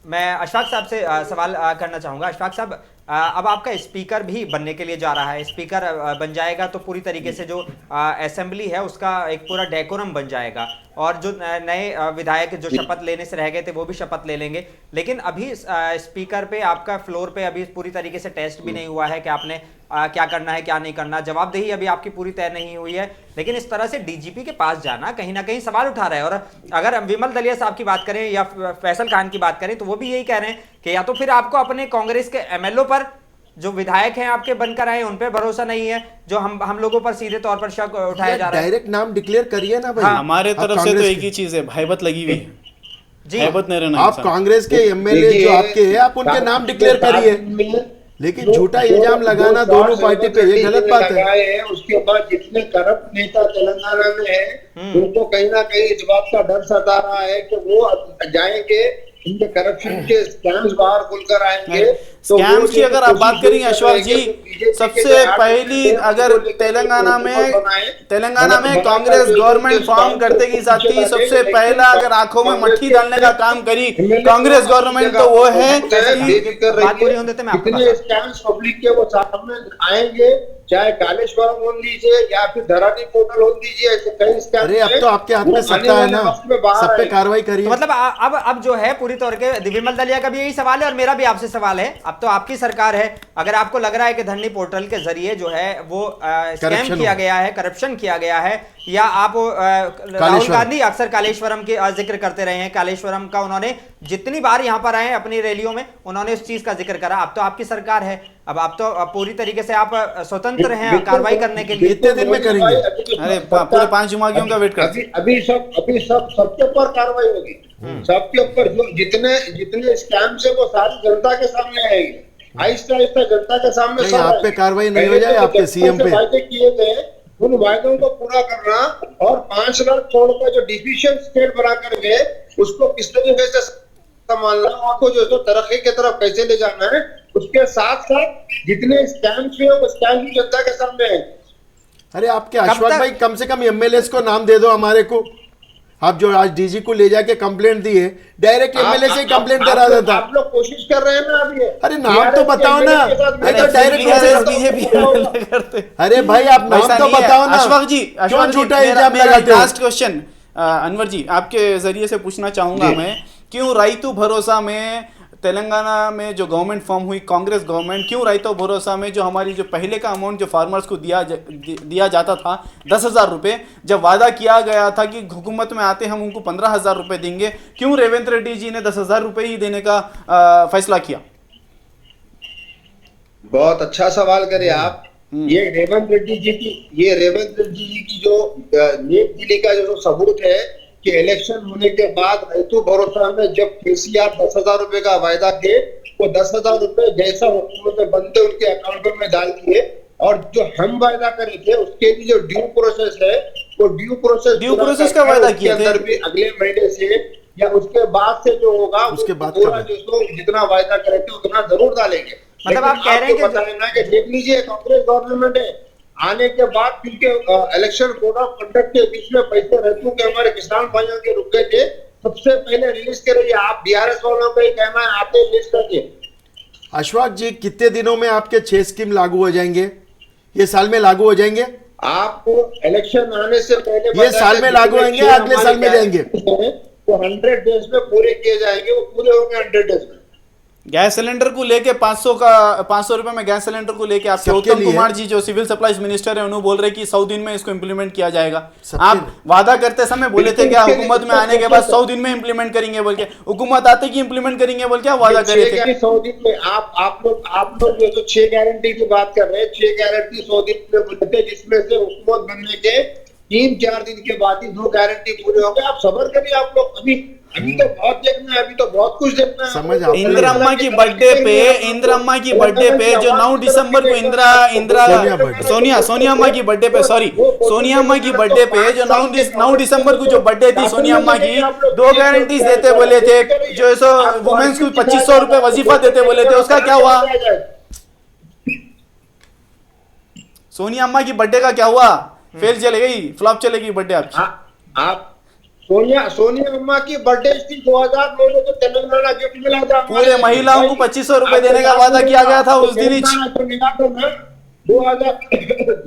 मैं अशफाक साहब से सवाल करना चाहूँगा। अशफाक साहब, अब आपका स्पीकर भी बनने के लिए जा रहा है, स्पीकर बन जाएगा तो पूरी तरीके से जो असेंबली है उसका एक पूरा डेकोरम बन जाएगा, और जो नए विधायक जो शपथ लेने से रह गए थे वो भी शपथ ले लेंगे। लेकिन अभी स्पीकर पे आपका फ्लोर पे अभी पूरी तरीके से टेस्ट भी नहीं हुआ है कि आपने क्या करना है क्या नहीं करना, जवाबदेही अभी आपकी पूरी तय नहीं हुई है। लेकिन इस तरह से डीजीपी के पास जाना कहीं ना कहीं सवाल उठा रहा है, और अगर विमल दलिया साहब की बात करें या फैसल खान की बात करें तो वो भी यही कह रहे हैं कि या तो फिर आपको अपने कांग्रेस के MLO पर, जो विधायक हैं आपके बनकर आए उन पे भरोसा नहीं है, जो हम लोगों पर सीधे तौर पर शक उठाया जा रहा है। डायरेक्ट नाम डिक्लेयर करिए ना भाई। हमारे तरफ से तो एक ही चीज है, भाईबत लगी हुई है जी। भाईबत नहीं रहना। आप कांग्रेस के MLA जो आपके हैं आप उनके नाम डिक्लेयर करिए, लेकिन झूठा इल्जाम लगाना दोनों पार्टी पे ये गलत बात है। उसके बाद जितने करप्ट नेता तेलंगाना में है उनको कहीं ना कहीं इस बात का डर सता रहा है कि वो जाएंगे, इनके करप्शन के स्कैम्स बाहर खुलकर आएंगे। स्कैम्स की अगर आप बात करेंगे अशफाक जी, सबसे पहली अगर तेलंगाना में कांग्रेस गवर्नमेंट फॉर्म करते की साथ ही सबसे पहला अगर आंखों में मट्टी डालने का काम करी कांग्रेस गवर्नमेंट तो वो है। कितने स्कैम्स पब्लिक के वो सामने आएंगे, चाहे कालेश्वरम हो लीजिए या फिर धरानी पोर्टल हो लीजिए, ऐसे कई स्कैम। अरे अब तो आपके हाथ में सत्ता है ना, सब पे कार्रवाई करिए। तो मतलब अब जो है पूरी तौर के विमल दलिया का भी यही सवाल है और मेरा भी आपसे सवाल है, अब तो आपकी सरकार है, अगर आपको लग रहा है कि धरनी पोर्टल के जरिए जो है वो स्कैम किया गया है, करप्शन किया गया है, या आप राहुल गांधी अक्सर कालेश्वरम के जिक्र करते रहे हैं, कालेश्वरम का उन्होंने जितनी बार यहाँ पर आए अपनी रैलियों में उन्होंने उस चीज का जिक्र करा, अब तो आपकी सरकार है, अब आप तो पूरी तरीके से आप स्वतंत्र हैं कार्रवाई करने के लिए। कितने दिन में करेंगे? अरे पूरे 5 जुमागियों का वेट करते। अभी सबके ऊपर कार्रवाई होगी, सबके ऊपर जो जितने स्कैम है वो सारी जनता के सामने आएगी, आहिस्ता आहिस्ता जनता के सामने। आप पे कार्रवाई नहीं हो जाए आपके CM पे? वायदे किए गए उन वायदों को पूरा करना और 5 लाख करोड़ का जो डिफिशिएंट स्टेट बना कर गए उसको किस तरीके से संभालना, आपको जो तो तरक्की की तरफ कैसे ले जाना है, उसके साथ साथ जितने स्कैम्स हुए वो स्कैम भी जनता के सामने है। अरे आपके अशफाक भाई कम से कम MLAs को नाम दे दो हमारे को। आप जो आज DG को ले जाके कंप्लेंट दी है, डायरेक्ट MLA से कंप्लेंट करा देता। आप लोग कोशिश कर रहे हैं ना अभी। अरे नाम तो बताओ ना, नहीं तो डायरेक्ट। अरे भाई आप नाम तो बताओ ना। अशफाक जी, क्यों झूठा इल्जाम लगाते हो? लास्ट क्वेश्चन अनवर जी आपके जरिए से पूछना चाहूंगा मैं, क्यों राइतु भरोसा में तेलंगाना में जो गवर्नमेंट फॉर्म हुई कांग्रेस गवर्नमेंट, क्यों राइतु भरोसा में जो हमारी जो पहले का अमाउंट जो फार्मर्स को दिया जाता था 10,000 रुपये, जब वादा किया गया था कि हुकूमत में आते हम उनको 15,000 रुपये देंगे, क्यों रेवंत रेड्डी जी ने 10,000 रुपये ही देने का फैसला किया? बहुत अच्छा सवाल करे आप। ये रेवंत रेड्डी जी की जो नेक दिली का जो सबूत है कि इलेक्शन होने के बाद ऋतु भरोसा में जब KCR 10,000 रुपए का वायदा किए, वो 10,000 रुपए जैसा हुकूमत में बनते उनके अकाउंट में डाल दिए, और जो हम वायदा करे थे उसके लिए जो ड्यू प्रोसेस है वो ड्यू प्रोसेस का वायदा किया था। अगले महीने से या उसके बाद से जो होगा उसके बाद पूरा कब है? जो जितना वायदा करे थे उतना जरूर डालेंगे। मतलब आप कह रहे हैं कि पता है ना कि देख लीजिए कांग्रेस गवर्नमेंट है आने के बाद क्योंकि इलेक्शन कोड ऑफ कंडक्ट के बीच में पैसे रहते के हमारे किसान भाइयों के रुक गए थे, सबसे पहले रिलीज करिए। आप बीआरएस वालों का ही कहना है आप रिलीज करिए। अशफाक जी, कितने दिनों में आपके 6 स्कीम लागू हो जाएंगे? ये साल में लागू हो जाएंगे? आपको इलेक्शन आने से पहले ये साल में लागू होंगे, अगले साल में देंगे? वो 100 डेज में पूरे किए जाएंगे, वो पूरे होंगे 100 डेज में। गैस सिलेंडर को लेके 500 रुपए में गैस सिलेंडर को लेके आपके सबके उत्तम लिए। कुमार जी जो सिविल सप्लाईज मिनिस्टर है उन्होंने बोल रहे कि 100 दिन में इसको इंप्लीमेंट किया जाएगा। सबके आप लिए। वादा करते समय बोले थे क्या बिल्कुल, हुकूमत में आने के बाद 100 दिन में इंप्लीमेंट करेंगे बोल के, हुकूमत आते कि इंप्लीमेंट करेंगे बोल के वादा करे थे। 100 दिन में आप लोग जो तो 6 गारंटी की बात कर रहे हैं, 6 गारंटी 100 दिन में बोले थे, जिसमें से हुकूमत बनने के 3-4 दिन के बाद ही 2 गारंटी पूरे हो गए। आप सब्र करिए आप लोग, अभी तो बहुत देखना है, अभी तो बहुत कुछ देखना है। समझ आप- इंदिरा अम्मा की बर्थडे पे जो 9 दिसंबर को सोनिया अम्मा की बर्थडे पे सोनिया अम्मा की बर्थडे पे जो 9 दिसंबर को जो बर्थडे थी सोनिया अम्मा की, 2 गारंटीज देते बोले थे, जो ऐसा वुमेन्स को 2500 रुपए वजीफा देते बोले थे, उसका क्या हुआ? सोनिया अम्मा की बर्थडे का क्या हुआ? फेल चले गई, फ्लॉप चलेगी बर्थडे आपकी। आप सोनिया अम्मा की बर्थडे थी 2009 में, तो तेलंगाना गिफ्ट मिला था। पूरे महिलाओं को 2500 रुपए देने का वादा किया गया था उस दिन ही। 2000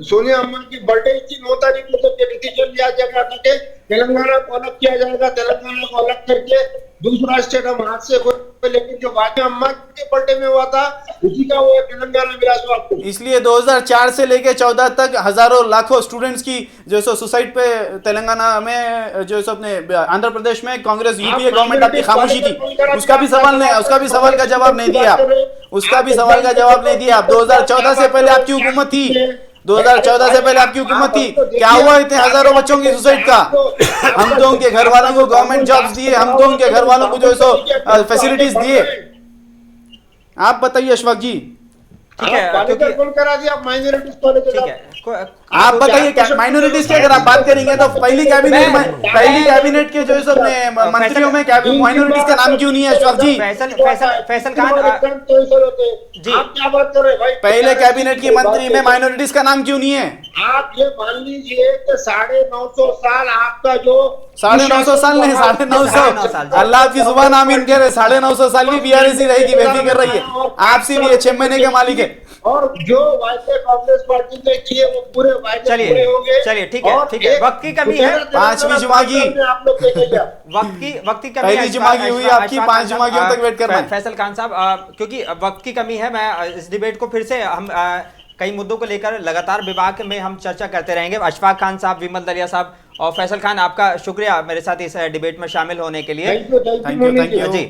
सोनिया अम्मा की बर्थडे थी 9 तारीख को, तो डिसीजन लिया गया था कि तेलंगाना को अलग किया जाएगा, तेलंगाना को अलग करके दूसरा स्टेट हम हाथ से लेकिन जो वादा अम्मा के बर्थडे में हुआ था उसी का वो तेलंगाना मिला सो आपको। इसलिए 2004 से लेके 14 तक हजारों लाखों स्टूडेंट्स की जो सो सुसाइड पे तेलंगाना में जो सो अपने आंध्र प्रदेश में कांग्रेस यूपीए गवर्नमेंट आपकी खामोशी थी, उसका भी सवाल का जवाब नहीं दिया आप। उसका भी सवाल का जवाब नहीं दिया आप। 2014 से पहले आपकी हुकूमत थी, 2014 से पहले आपकी हुकूमत थी, क्या हुआ इतने हजारों बच्चों की सुसाइड का? हम तो उनके घर वालों को गवर्नमेंट जॉब्स दिए, हम तो उनके घर वालों को जो सो फैसिलिटीज दिए। आप बताइए अशफाक जी। ठीक है, क्योंकि कौन करा दिया? आप माइनॉरिटीज कॉलेज ठीक है, आप बताइए माइनॉरिटीज की अगर आप बात करेंगे तो पहली कैबिनेट के जो है सो अपने मंत्रियों में माइनॉरिटीज का नाम क्यों नहीं है अशफाक जी? फैसल खान जी आप क्या बात कर रहे हैं भाई? पहले कैबिनेट की मंत्री में माइनॉरिटीज का नाम क्यों नहीं है? आप ये मान लीजिए कि 950 साल आपका जो 950 साल नहीं, 950। अल्लाह आपकी जुबान आमीन कह रहे, 950 साल भी बीआरएस ही रहेगी, बेफिक्र रहिए। आपसे भी 6 महीने के मालिक है। और जो वायदे कांग्रेस पार्टी ने किए वो पूरे वायदे पूरे होंगे। चलिए ठीक है, वक्त की कमी है। 5वीं जुमा की आप लोग देखेंगे। वक्त की कमी पहली है। जुमा की हुई आपकी, 5 जुमा की तक वेट करना है। फैसल खान साहब, क्योंकि वक्त की कमी है, मैं इस डिबेट को फिर से हम कई मुद्दों को लेकर लगातार विभाग में हम चर्चा करते रहेंगे। अशफाक खान साहब, विमल दरिया साहब और फैसल खान, आपका शुक्रिया मेरे साथ इस डिबेट में शामिल होने के लिए। थैंक यू जी।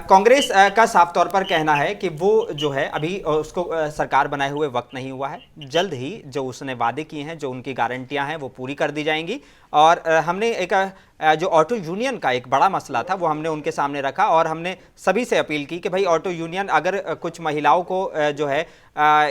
कांग्रेस का साफ तौर पर कहना है कि वो जो है अभी उसको सरकार बनाए हुए वक्त नहीं हुआ है, जल्द ही जो उसने वादे किए हैं, जो उनकी गारंटियां हैं वो पूरी कर दी जाएंगी। और हमने एक जो ऑटो यूनियन का एक बड़ा मसला था वो हमने उनके सामने रखा और हमने सभी से अपील की कि भाई ऑटो यूनियन अगर कुछ महिलाओं को जो है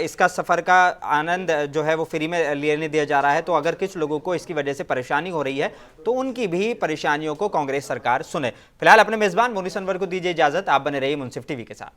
इसका सफ़र का आनंद जो है वो फ्री में लेने दिया जा रहा है, तो अगर कुछ लोगों को इसकी वजह से परेशानी हो रही है तो उनकी भी परेशानियों को कांग्रेस सरकार सुने। फिलहाल अपने मेज़बान मुनीस अनवर को दीजिए इजाज़त। आप बने रहिए मुंसिफ टीवी के साथ।